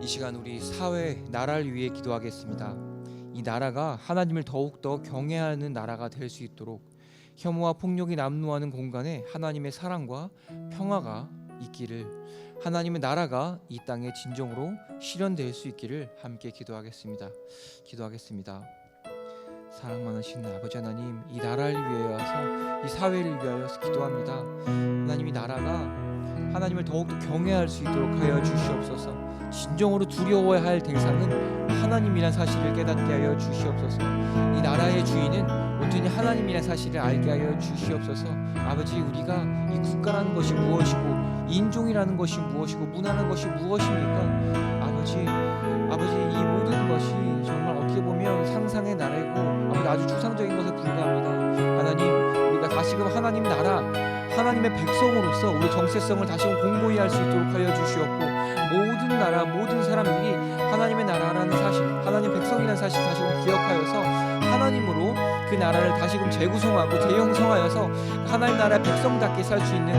이 시간 우리 사회, 나라를 위해 기도하겠습니다. 이 나라가 하나님을 더욱더 경외하는 나라가 될 수 있도록 혐오와 폭력이 난무하는 공간에 하나님의 사랑과 평화가 있기를, 하나님의 나라가 이 땅에 진정으로 실현될 수 있기를 함께 기도하겠습니다. 사랑 많으신 아버지 하나님, 이 나라를 위하여서 이 사회를 위하여서 기도합니다. 하나님, 이 나라가 하나님을 더욱더 경외할 수 있도록 하여 주시옵소서. 진정으로 두려워야 할 대상은 하나님이란 사실을 깨닫게 하여 주시옵소서. 이 나라의 주인은 온전히 하나님이란 사실을 알게 하여 주시옵소서. 아버지, 우리가 이 국가라는 것이 무엇이고 인종이라는 것이 무엇이고 문화라는 것이 무엇입니까? 아버지 이 모든 것이 정말 어떻게 보면 상상의 나라이고 아주 추상적인 것에 불과합니다. 하나님, 우리가 다시금 하나님 나라, 하나님의 백성으로서 우리 정체성을 다시금 공고히 할 수 있도록 하여 주시옵고, 모든 나라 모든 사람들이 하나님의 나라라는 사실, 하나님 백성이라는 사실 다시금 기억하여서 하나님으로 그 나라를 다시금 재구성하고 재형성하여서 하나님 나라의 백성답게 살 수 있는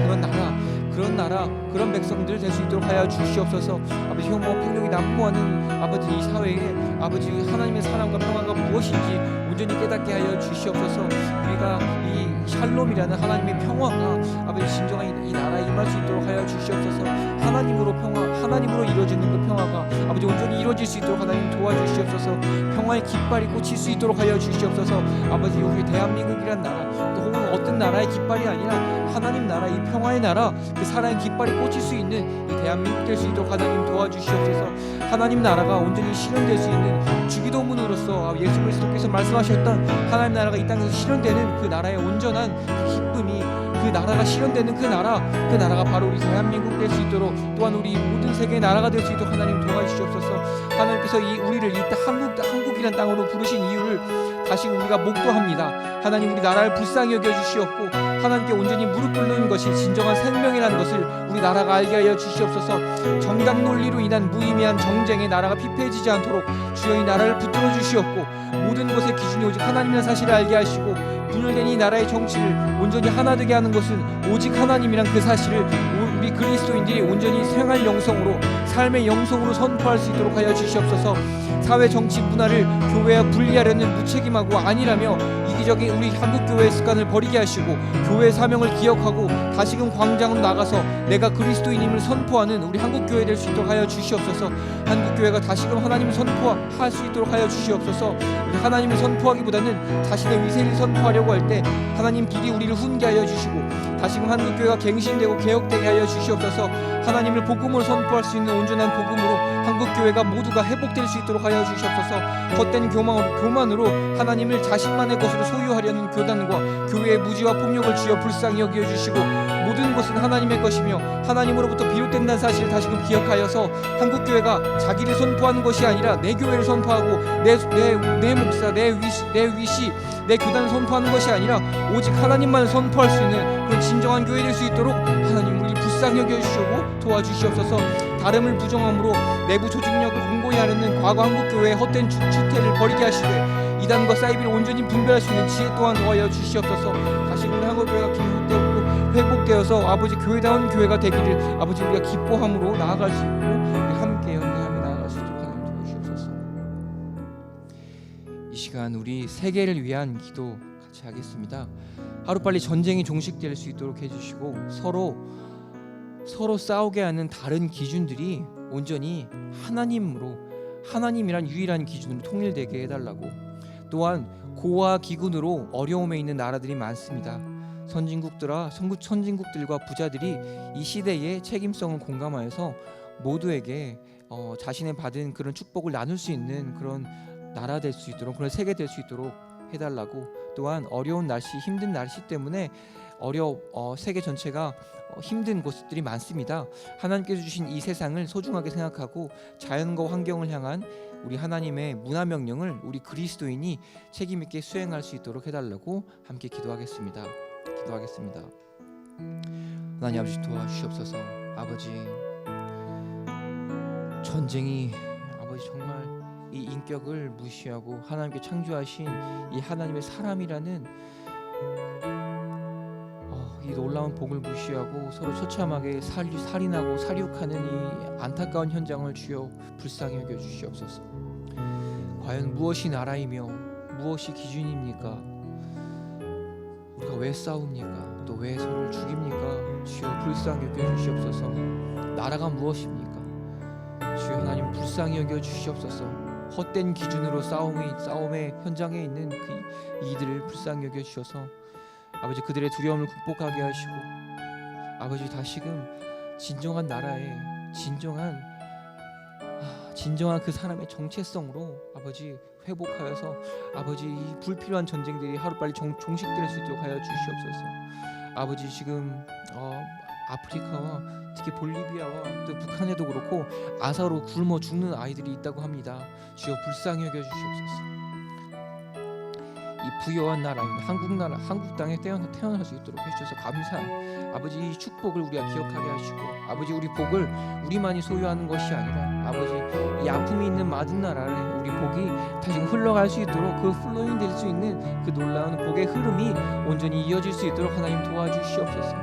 그런 나라, 그런 백성들 될 수 있도록 하여 주시옵소서. 아버지, 혐오와 폭력이 난무하는 아버지 이 사회에 아버지 하나님의 사랑과 평화가 무엇인지 온전히 깨닫게 하여 주시옵소서. 우리가 이 샬롬이라는 하나님의 평화가 아버지 진정한 이 나라에 임할 수 있도록 하여 주시옵소서. 하나님으로 하나님으로 이루어지는 그 평화가 아버지 온전히 이루어질 수 있도록 하나님 도와주시옵소서. 평화의 깃발이 꽂힐 수 있도록 하여 주시옵소서. 아버지, 우리 대한민국이란 나라, 또 혹은 어떤 나라의 깃발이 아니라 하나님 나라, 이 평화의 나라, 그 사랑의 깃발이 꽂힐 수 있는 이 대한민국 될 수 있도록 하나님 도와주시옵소서. 하나님 나라가 온전히 실현될 수 있는 주기도문으로서 예수 그리스도께서 말씀하셨던 하나님 나라가 이 땅에서 실현되는 그 나라의 온전한 그 기쁨이, 그 나라가 실현되는 그 나라가 바로 우리 대한민국 될 수 있도록, 또한 우리 모든 세계의 나라가 될 수 있도록 하나님 도와주시옵소서. 하나님께서 우리를 이 한국이란 땅으로 부르신 이유를 다시 우리가 목도합니다. 하나님, 우리 나라를 불쌍히 여겨주시옵고 하나님께 온전히 무릎 꿇는 것이 진정한 생명이라는 것을 우리 나라가 알게 하여 주시옵소서. 정당 논리로 인한 무의미한 정쟁에 나라가 피폐해지지 않도록 주여 이 나라를 붙들어 주시옵고, 모든 것의 기준이 오직 하나님이라는 사실을 알게 하시고, 분열된 이 나라의 정치를 온전히 하나 되게 하는 것은 오직 하나님이란 그 사실을 우리 그리스도인들이 온전히 생활 영성으로, 삶의 영성으로 선포할 수 있도록 하여 주시옵소서. 사회 정치 문화를 교회와 분리하려는 무책임하고 아니라며 이기적인 우리 한국교회의 습관을 버리게 하시고, 교회의 사명을 기억하고 다시금 광장으로 나가서 내가 그리스도인임을 선포하는 우리 한국교회 될 수 있도록 하여 주시옵소서. 한국교회가 다시금 하나님을 선포할 수 있도록 하여 주시옵소서. 우리 하나님을 선포하기보다는 자신의 위세를 선포하려고 할 때 하나님 길이 우리를 훈계하여 주시고, 다시금 한국교회가 갱신되고 개혁되게 하여 주시옵소서. 하나님을 복음으로 선포할 수 있는 온전한 복음으로 한국교회가 모두가 회복될 수 있도록 하여 주시옵소서. 헛된 교만으로 하나님을 자신만의 것으로 소유하려는 교단과 교회의 무지와 폭력을 주여 불쌍히 여겨 주시고, 모든 것은 하나님의 것이며 하나님으로부터 비롯된다는 사실을 다시금 기억하여서 한국교회가 자기를 선포하는 것이 아니라 내 교회를 선포하고 내 목사, 내 위시, 내 교단을 선포하는 것이 아니라 오직 하나님만을 선포할 수 있는 그런 진정한 교회 될 수 있도록 하나님 우리 불쌍히 여겨주시고 도와주시옵소서. 다름을 부정함으로 내부 조직력을 공고히 하려는 과거 한국교회의 헛된 추태를 버리게 하시되, 이단과 사이비를 온전히 분별할 수 있는 지혜 또한 도와여 주시옵소서. 다시 우리 한국교회가 기회되고 회복되어서 아버지 교회다운 교회가 되기를 아버지 우리가 기뻐함으로 나아갈 수 있고, 우리 함께 연대하며 나아갈 수 있도록 하나님 도와주시옵소서. 이 시간 우리 세계를 위한 기도 같이 하겠습니다. 하루빨리 전쟁이 종식될 수 있도록 해주시고, 서로 싸우게 하는 다른 기준들이 온전히 하나님이란 유일한 기준으로 통일되게 해달라고. 또한 고아 기근으로 어려움에 있는 나라들이 많습니다. 선진국들과 부자들이 이 시대의 책임성을 공감하여서 모두에게 자신의 받은 그런 축복을 나눌 수 있는 그런 나라 될 수 있도록, 그런 세계 될 수 있도록 해달라고. 또한 어려운 날씨, 힘든 날씨 때문에 세계 전체가 힘든 곳들이 많습니다. 하나님께서 주신 이 세상을 소중하게 생각하고 자연과 환경을 향한 우리 하나님의 문화 명령을 우리 그리스도인이 책임 있게 수행할 수 있도록 해달라고 함께 기도하겠습니다. 하나님 아버지 도와주시옵소서. 아버지, 전쟁이 아버지 정말 이 인격을 무시하고 하나님께 창조하신 이 하나님의 사람이라는 이 놀라운 복을 무시하고 서로 처참하게 살인하고 살육하는 이 안타까운 현장을 주여 불쌍히 여겨 주시옵소서. 과연 무엇이 나라이며 무엇이 기준입니까? 우리가 왜 싸웁니까? 또 왜 서로를 죽입니까? 주여 불쌍히 여겨 주시옵소서. 나라가 무엇입니까? 주여 하나님 불쌍히 여겨 주시옵소서. 헛된 기준으로 싸움의 현장에 있는 그 이들을 불쌍히 여겨 주셔서 아버지 그들의 두려움을 극복하게 하시고, 아버지 다시금 진정한 나라의 진정한 그 사람의 정체성으로 아버지 회복하여서 아버지 이 불필요한 전쟁들이 하루빨리 종식될 수 있도록 하여 주시옵소서. 아버지 지금 아프리카와 특히 볼리비아와 또 북한에도 그렇고 아사로 굶어 죽는 아이들이 있다고 합니다. 주여 불쌍히 여겨 주시옵소서. 이 부여한 나라입니다. 한국 나라, 한국 땅에 태어날 수 있도록 해주셔서 감사해요. 아버지, 이 축복을 우리가 기억하게 하시고, 아버지, 우리 복을 우리만이 소유하는 것이 아니라 아버지, 이 아픔이 있는 많은 나라를 우리 복이 다시 흘러갈 수 있도록, 그 플로잉 될 수 있는 그 놀라운 복의 흐름이 온전히 이어질 수 있도록 하나님 도와주시옵소서.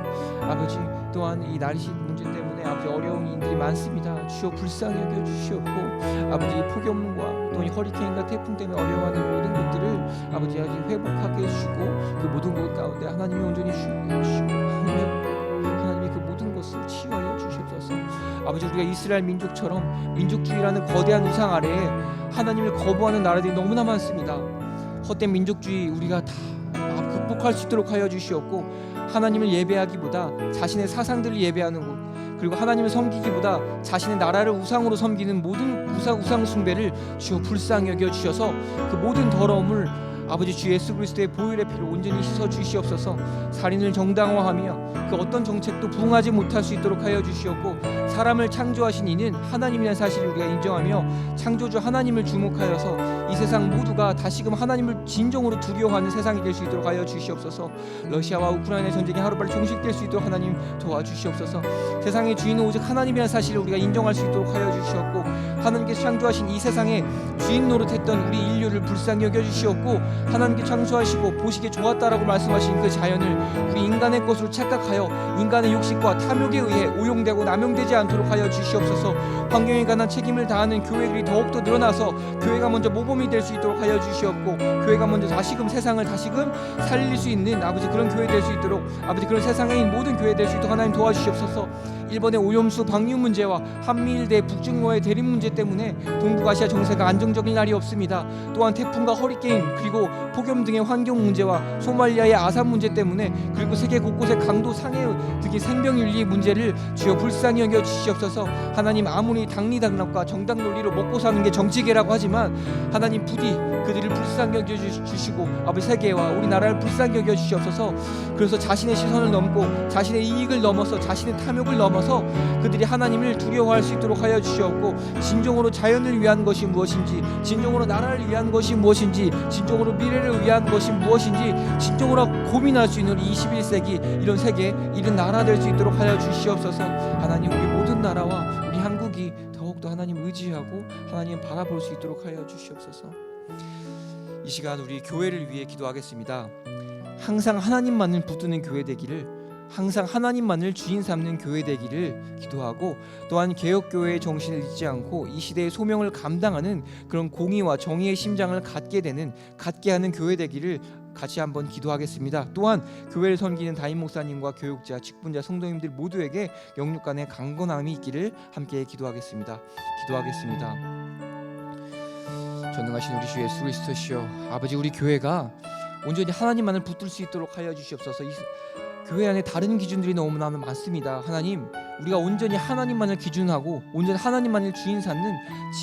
아버지, 또한 이 날씨 문제 때문에 아버지 어려운 일들이 많습니다. 주여 불쌍히 여겨 주시옵고, 아버지 폭염과 또 이 허리케인과 태풍 때문에 어려워하는 모든 것들을 아버지 회복하게 해주시고, 그 모든 것 가운데 하나님이 온전히 주시고 하나님이 그 모든 것을 치유하여 주시옵소서. 아버지, 우리가 이스라엘 민족처럼 민족주의라는 거대한 우상 아래에 하나님을 거부하는 나라들이 너무나 많습니다. 헛된 민족주의 우리가 다 극복할 수 있도록 하여 주시옵고, 하나님을 예배하기보다 자신의 사상들을 예배하는 곳, 그리고 하나님을 섬기기보다 자신의 나라를 우상으로 섬기는 모든 우상 숭배를 주여 불쌍히 여겨 주셔서 그 모든 더러움을 아버지 주 예수 그리스도의 보혈의 피로 온전히 씻어 주시옵소서. 살인을 정당화하며 그 어떤 정책도 부응하지 못할 수 있도록 하여 주시옵고, 사람을 창조하신 이는 하나님이라는 사실을 우리가 인정하며 창조주 하나님을 주목하여서 이 세상 모두가 다시금 하나님을 진정으로 두려워하는 세상이 될 수 있도록 하여 주시옵소서. 러시아와 우크라이나 전쟁이 하루빨리 종식될 수 있도록 하나님 도와주시옵소서. 세상의 주인은 오직 하나님이라는 사실을 우리가 인정할 수 있도록 하여 주시옵고, 하나님께서 창조하신 이 세상에 주인 노릇했던 우리 인류를 불쌍히 여겨주시옵고, 하나님께 창조하시고 보시기에 좋았다라고 말씀하신 그 자연을 우리 인간의 것으로 착각하여 인간의 욕심과 탐욕에 의해 오용되고 남용되지 않도록 하여 주시옵소서. 환경에 관한 책임을 다하는 교회들이 더욱더 늘어나서 교회가 먼저 모범이 될 수 있도록 하여 주시옵고, 교회가 먼저 다시금 세상을 다시금 살릴 수 있는 아버지 그런 교회 될 수 있도록, 아버지 그런 세상에 있는 모든 교회 될 수 있도록 하나님 도와주시옵소서. 일본의 오염수 방류 문제와 한미일 대 북중로의 대립 문제 때문에 동북아시아 정세가 안정적인 날이 없습니다. 또한 태풍과 허리케인 그리고 폭염 등의 환경 문제와 소말리아의 아산 문제 때문에, 그리고 세계 곳곳의 강도 상해 등의 생명윤리 문제를 주여 불쌍히 여겨 주시옵소서. 하나님, 아무리 당리당락과 정당 논리로 먹고 사는 게 정치계라고 하지만 하나님 부디 그들을 불쌍히 여겨 주시고 아버지 세계와 우리나라를 불쌍히 여겨 주시옵소서. 그래서 자신의 시선을 넘고 자신의 이익을 넘어서 자신의 탐욕을 넘어서 그들이 하나님을 두려워할 수 있도록 하여 주시옵고, 진정으로 자연을 위한 것이 무엇인지, 진정으로 나라를 위한 것이 무엇인지, 진정으로 미래를 위한 것이 무엇인지 진정으로 고민할 수 있는 21세기 이런 세계, 이런 나라 될 수 있도록 하여 주시옵소서. 하나님, 우리 모든 나라와 우리 한국이 더욱더 하나님 의지하고 하나님 바라볼 수 있도록 하여 주시옵소서. 이 시간 우리 교회를 위해 기도하겠습니다. 항상 하나님만을 붙드는 교회 되기를, 항상 하나님만을 주인 삼는 교회 되기를 기도하고, 또한 개혁교회의 정신을 잊지 않고 이 시대의 소명을 감당하는 그런 공의와 정의의 심장을 갖게 하는 교회 되기를 같이 한번 기도하겠습니다. 또한 교회를 섬기는 담임 목사님과 교육자, 직분자, 성도님들 모두에게 영육간의 강건함이 있기를 함께 기도하겠습니다. 전능하신 우리 주 예수 그리스도시여, 아버지, 우리 교회가 온전히 하나님만을 붙들 수 있도록 하여 주시옵소서. 이 교회 안에 다른 기준들이 너무나 많습니다. 하나님, 우리가 온전히 하나님만을 기준하고 온전히 하나님만을 주인 삼는,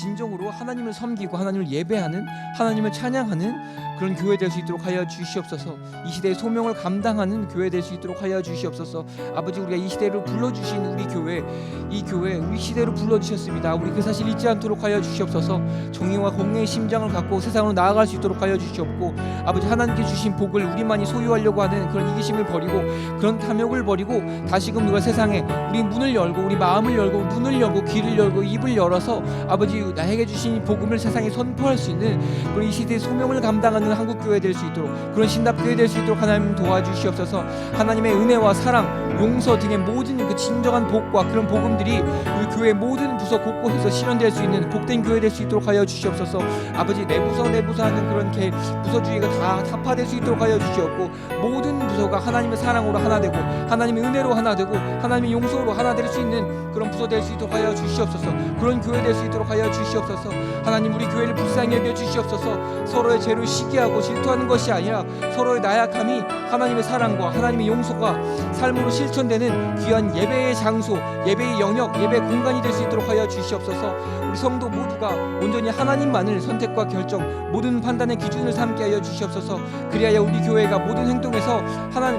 진정으로 하나님을 섬기고 하나님을 예배하는, 하나님을 찬양하는 그런 교회 될 수 있도록 하여 주시옵소서. 이 시대의 소명을 감당하는 교회 될 수 있도록 하여 주시옵소서. 아버지, 우리가 이 시대로 불러주신 우리 교회, 이 교회 우리 시대로 불러주셨습니다. 우리 그 사실 잊지 않도록 하여 주시옵소서. 정의와 공의의 심장을 갖고 세상으로 나아갈 수 있도록 하여 주시옵고, 아버지, 하나님께 주신 복을 우리만이 소유하려고 하는 그런 이기심을 버리고 그런 탐욕을 버리고 다시금 우리가 세상에 우리 문을 열고 우리 마음을 열고 눈을 열고 귀를 열고 입을 열어서 아버지, 나에게 주신 복음을 세상에 선포할 수 있는 그런 이 시대의 소명을 감당하는 한국 교회 될 수 있도록, 그런 신답 교회 될 수 있도록 하나님 도와주시옵소서. 하나님의 은혜와 사랑, 용서 등의 모든 그 진정한 복과 그런 복음들이 우리 교회 모든 부서 곳곳에서 실현될 수 있는 복된 교회 될 수 있도록 하여 주시옵소서. 아버지, 내부서 하는 그런 부서주의가 다 타파될 수 있도록 하여 주시옵고, 모든 부서가 하나님의 사랑으로 하나 되고 하나님의 은혜로 하나 되고 하나님의 용서로 하나 될 수 있는 그런 부서 될 수 있도록 하여 주시옵소서. 그런 교회 될 수 있도록 하여 주시옵소서. 하나님, 우리 교회를 불쌍히 여겨 주시옵소서. 서로의 죄를 시기하고 질투하는 것이 아니라 서로의 나약함이 하나님의 사랑과 하나님의 용서가 삶으로 실천되는 귀한 예배의 장소, 예배의 영역, 예배 공간이 될 수 있도록 하여 주시옵소서. 우리 성도 모두가 온전히 하나님만을 선택과 결정, 모든 판단의 기준을 삼게 하여 주시옵소서. 그리하여 우리 교회가 모든 행동에서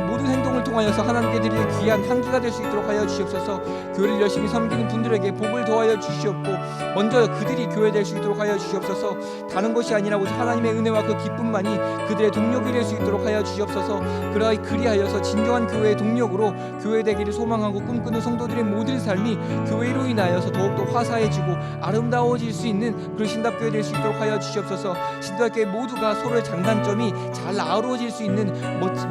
모든 행동을 통하여서 하나님께 드리는 귀한 향기가 될 수 있도록 하여 주시옵소서. 교회를 열심히 섬기는 분들에게 복을 더하여 주시옵고 먼저 그들이 교회 될 수 있도록 하여 주시옵소서. 다른 것이 아니라 오직 하나님의 은혜와 그 기쁨만이 그들의 동력이 될 수 있도록 하여 주시옵소서. 그리하여서 진정한 교회의 동력으로 교회 되기를 소망하고 꿈꾸는 성도들의 모든 삶이 교회로 인하여서 더욱더 화사해지고 아름다워질 수 있는 그런 신답교회 될 수 있도록 하여 주시옵소서. 신답교회 모두가 서로의 장단점이 잘 아우러질 수 있는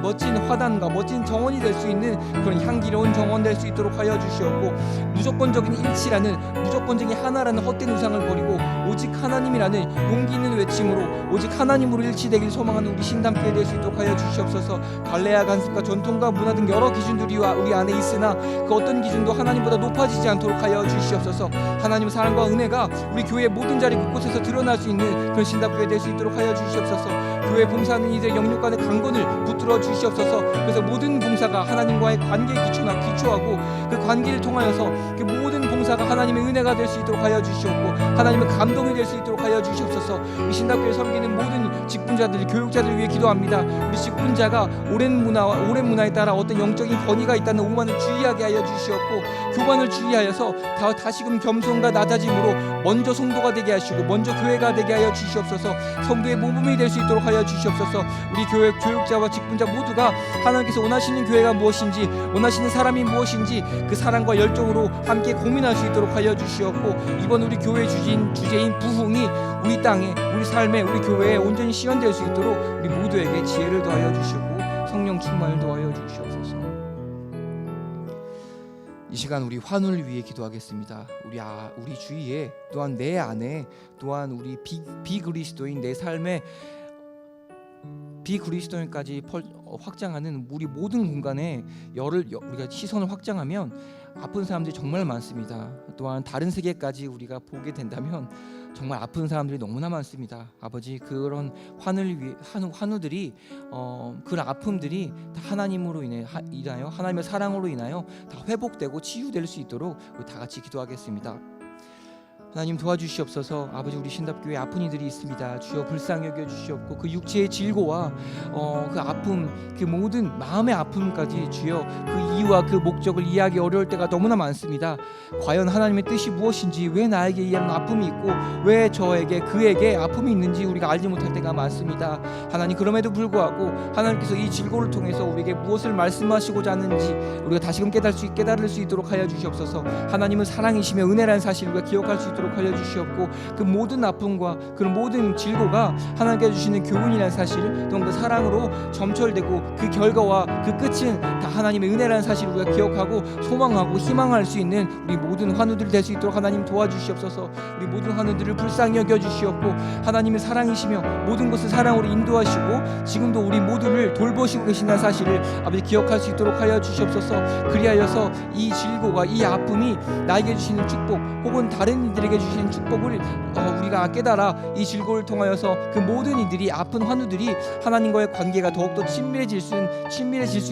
멋진 화단과 멋진 정원이 될 수 있는 그런 향기로운 정원 될 수 있도록 하여 주시옵고 무조건적인 일치라는 무조건적인 하나라는 헛된 우상을 버리고 오직 하나님이라는 용기 있는 외침으로 오직 하나님으로 일치되길 소망하는 우리 신담교회 될 수 있도록 하여 주시옵소서. 관례와 간습과 전통과 문화 등 여러 기준들이 우리 안에 있으나 그 어떤 기준도 하나님보다 높아지지 않도록 하여 주시옵소서. 하나님 사랑과 은혜가 우리 교회의 모든 자리 곳곳에서 드러날 수 있는 그런 신답교회 될 수 있도록 하여 주시옵소서. 교회 봉사하는 이들의 영육 간의 강건을 붙들어 주시옵소서. 그래서 모든 봉사가 하나님과의 관계에 기초하고 그 관계를 통하여서 그 모든 봉사가 하나님의 은혜가 될 수 있도록 하여 주시옵고 하나님의 감동이 될 수 있도록 하여 주시옵소서. 우리 신답교회 섬기는 모든 직분자들, 교육자들을 위해 기도합니다. 우리 직분자가 오랜 문화에 따라 어떤 영적인 권위가 있다는 오만을 주의하게 하여 주시옵고 교만을 주의하여서 다시금 겸손과 낮아짐으로 먼저 성도가 되게 하시고 먼저 교회가 되게 하여 주시옵소서. 성도의 모범이 될 수 있도록 하여 주시옵소서. 우리 교회 교육자와 직분자 모두가 하나님께서 원하시는 교회가 무엇인지 원하시는 사람이 무엇인지 그 사랑과 열정으로 함께 고민할 수 있도록 하여 주시옵고 이번 우리 교회 주제인 부흥이 우리 땅에 우리 삶에 우리 교회에 온전히 실현될 수 있도록 우리 모두에게 지혜를 더하여 주시고 성령 충만을 더하여 주시옵소서. 이 시간 우리 환우를 위해 기도하겠습니다. 우리 주위에 또한 내 안에 또한 우리 비그리스도인 내 삶에 비그리스도인까지 확장하는 우리 모든 공간에 우리가 시선을 확장하면 아픈 사람들이 정말 많습니다. 또한 다른 세계까지 우리가 보게 된다면 정말 아픈 사람들이 너무나 많습니다. 아버지 그런 환우들이 그런 아픔들이 다 하나님으로 인하여 하나님의 사랑으로 인하여 다 회복되고 치유될 수 있도록 우리 다 같이 기도하겠습니다. 하나님 도와주시옵소서. 아버지 우리 신답교회 아픈 이들이 있습니다. 주여 불쌍히 여겨 주시옵고 그 육체의 질고와 그 아픔 그 모든 마음의 아픔까지 주여 그 이유와 그 목적을 이해하기 어려울 때가 너무나 많습니다. 과연 하나님의 뜻이 무엇인지 왜 나에게 이런 아픔이 있고 왜 그에게 아픔이 있는지 우리가 알지 못할 때가 많습니다. 하나님 그럼에도 불구하고 하나님께서 이 질고를 통해서 우리에게 무엇을 말씀하시고자 하는지 우리가 다시금 깨달을 수 있도록 하여 주시옵소서. 하나님은 사랑이시며 은혜라는 사실을 우리가 기억할 수 있도록 하여 주시옵고 그 모든 아픔과 그 모든 질고가 하나님께 주시는 교훈이라는 사실 또한 그 사랑으로 점철되고 그 결과와 그 끝은 다 하나님의 은혜라는 사실을 우리가 기억하고 소망하고 희망할 수 있는 우리 모든 환우들이 될 수 있도록 하나님 도와주시옵소서. 우리 모든 환우들을 불쌍히 여겨주시옵고 하나님의 사랑이시며 모든 것을 사랑으로 인도하시고 지금도 우리 모두를 돌보시고 계신다는 사실을 아버지 기억할 수 있도록 하여 주시옵소서. 그리하여서 이 질고가 이 아픔이 나에게 주시는 축복 혹은 다른 이들에게 주시는 축복을 우리가 깨달아 이 질고를 통하여서 그 모든 이들이 아픈 환우들이 하나님과의 관계가 더욱더 친밀해질 수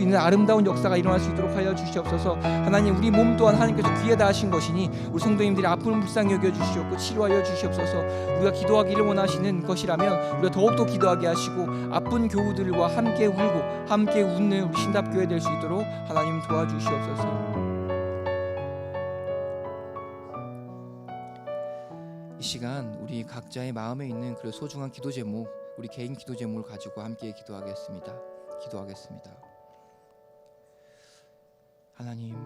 있는 아름다운 역사가 일어날 수 있도록 하여 주시옵소서. 하나님 우리 몸 또한 하나님께서 귀에다 하신 것이니 우리 성도님들이 아픔을 불쌍히 여겨 주시옵고 치료하여 주시옵소서. 우리가 기도하기를 원하시는 것이라면 우리가 더욱더 기도하게 하시고 아픈 교우들과 함께 울고 함께 웃는 우리 신답교회 될 수 있도록 하나님 도와주시옵소서. 이 시간 우리 각자의 마음에 있는 그 소중한 기도 제목, 우리 개인 기도 제목을 가지고 함께 기도하겠습니다. 하나님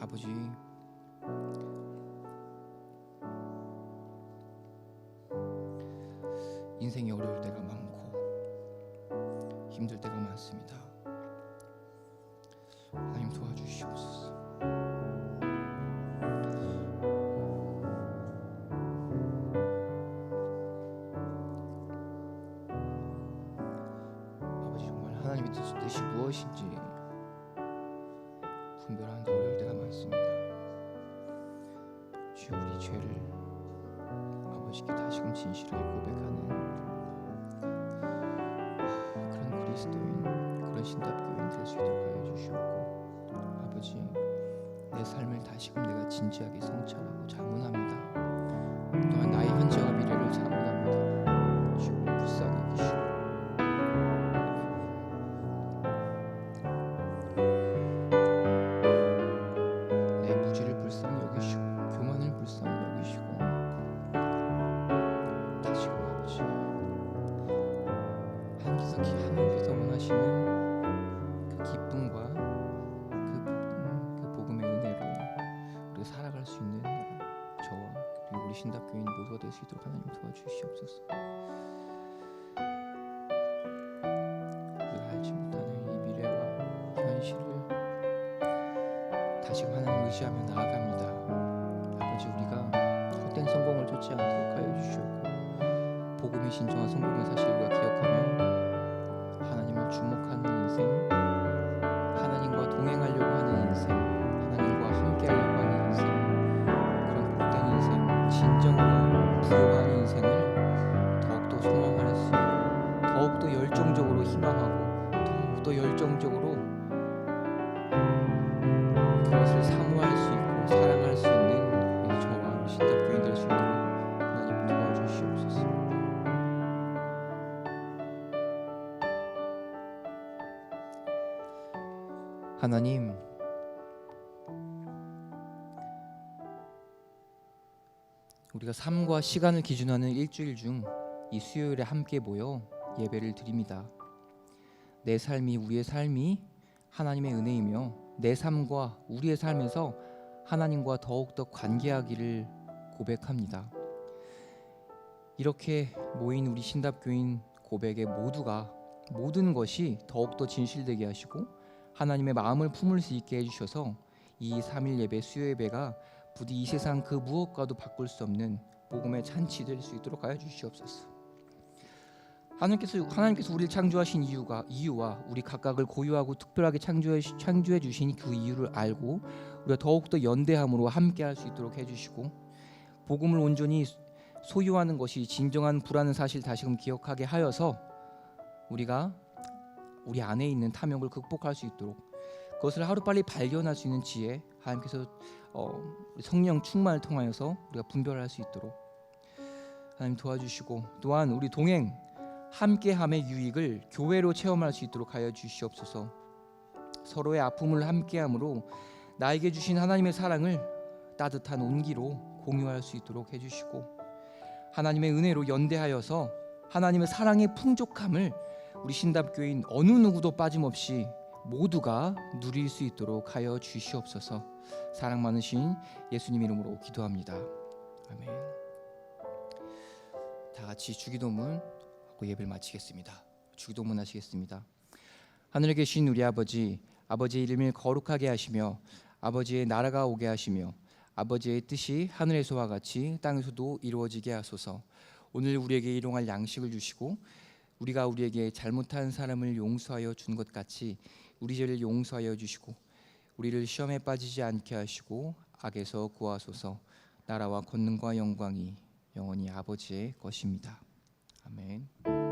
아버지 인생이 어려울 때가 많고 힘들 때가 많습니다. 하나님 도와주시옵소서. 하나님의 뜻이 무엇인지 분별하는데 어려울 때가 많습니다. 주여 우리 죄를 아버지께 다시금 진실하게 고백하는 그런 그리스도인 그런 신답교인 될 수 있도록 하여 나의 삶을 다시금 내가 진지하게 성찰하고 자문합니다. 또한 나의 현재와 미래를 자문합니다. 주여 우리 불쌍히 여기시고 내 무지를 불쌍히 여기시고 교만을 불쌍히 여기시고 다시금 아버지 하나님께서 원하시는 그 기쁨과 그 복음의 은혜로 우리가 살아갈 수 있는 저와 그리고 우리 신답교인 모두가 될 수 있도록 하나님 도와주시옵소서. 우리가 알지 못하는 이 미래와 현실을 다시금 하나님 의지하며 나아갑니다. 아버지 우리가 헛된 성공을 쫓지 않도록 하여 주시옵고 복음의 진정한 성공의 사실을 우리가 기억하며 하나님을 주목하는 인생, 하나님과 동행하려고 하는 인생, 하나님과 함께하려고 하는 인생, 그런 복된 인생, 진정으로 부여하는 인생을 더욱더 소망할 수 있고 더욱더 열정적으로 희망하고 더욱더 열정적으로 그것을 사모할 수 있고 사랑할 수 있는 우리 저와 우리 신답교인 될 수 있도록 하나님 도와주시옵소서. 하나님, 우리가 삶과 시간을 기준하는 일주일 중 이 수요일에 함께 모여 예배를 드립니다. 내 삶이 우리의 삶이 하나님의 은혜이며 내 삶과 우리의 삶에서 하나님과 더욱더 관계하기를 고백합니다. 이렇게 모인 우리 신답교인 고백의 모두가 모든 것이 더욱더 진실되게 하시고 하나님의 마음을 품을 수 있게 해주셔서 이 3일 예배 수요 예배가 부디 이 세상 그 무엇과도 바꿀 수 없는 복음의 잔치 될 수 있도록 하여 주시옵소서. 하나님께서 우리를 창조하신 이유와 우리 각각을 고유하고 특별하게 창조해 주신 그 이유를 알고 우리가 더욱더 연대함으로 함께할 수 있도록 해주시고 복음을 온전히 소유하는 것이 진정한 부라는 사실 다시금 기억하게 하여서 우리가 우리 안에 있는 탐욕을 극복할 수 있도록 그것을 하루빨리 발견할 수 있는 지혜 하나님께서 성령 충만을 통하여서 우리가 분별할 수 있도록 하나님 도와주시고 또한 우리 동행 함께함의 유익을 교회로 체험할 수 있도록 하여 주시옵소서. 서로의 아픔을 함께함으로 나에게 주신 하나님의 사랑을 따뜻한 온기로 공유할 수 있도록 해주시고 하나님의 은혜로 연대하여서 하나님의 사랑의 풍족함을 우리 신답교인 어느 누구도 빠짐없이 모두가 누릴 수 있도록 하여 주시옵소서. 사랑 많으신 예수님 이름으로 기도합니다. 아멘. 다 같이 주기도문 하고 예배를 마치겠습니다. 주기도문 하시겠습니다. 하늘에 계신 우리 아버지, 아버지의 이름을 거룩하게 하시며 아버지의 나라가 오게 하시며 아버지의 뜻이 하늘에서와 같이 땅에서도 이루어지게 하소서. 오늘 우리에게 일용할 양식을 주시고 우리가 우리에게 잘못한 사람을 용서하여 준 것 같이 우리 죄를 용서하여 주시고 우리를 시험에 빠지지 않게 하시고 악에서 구하소서. 나라와 권능과 영광이 영원히 아버지의 것입니다. 아멘.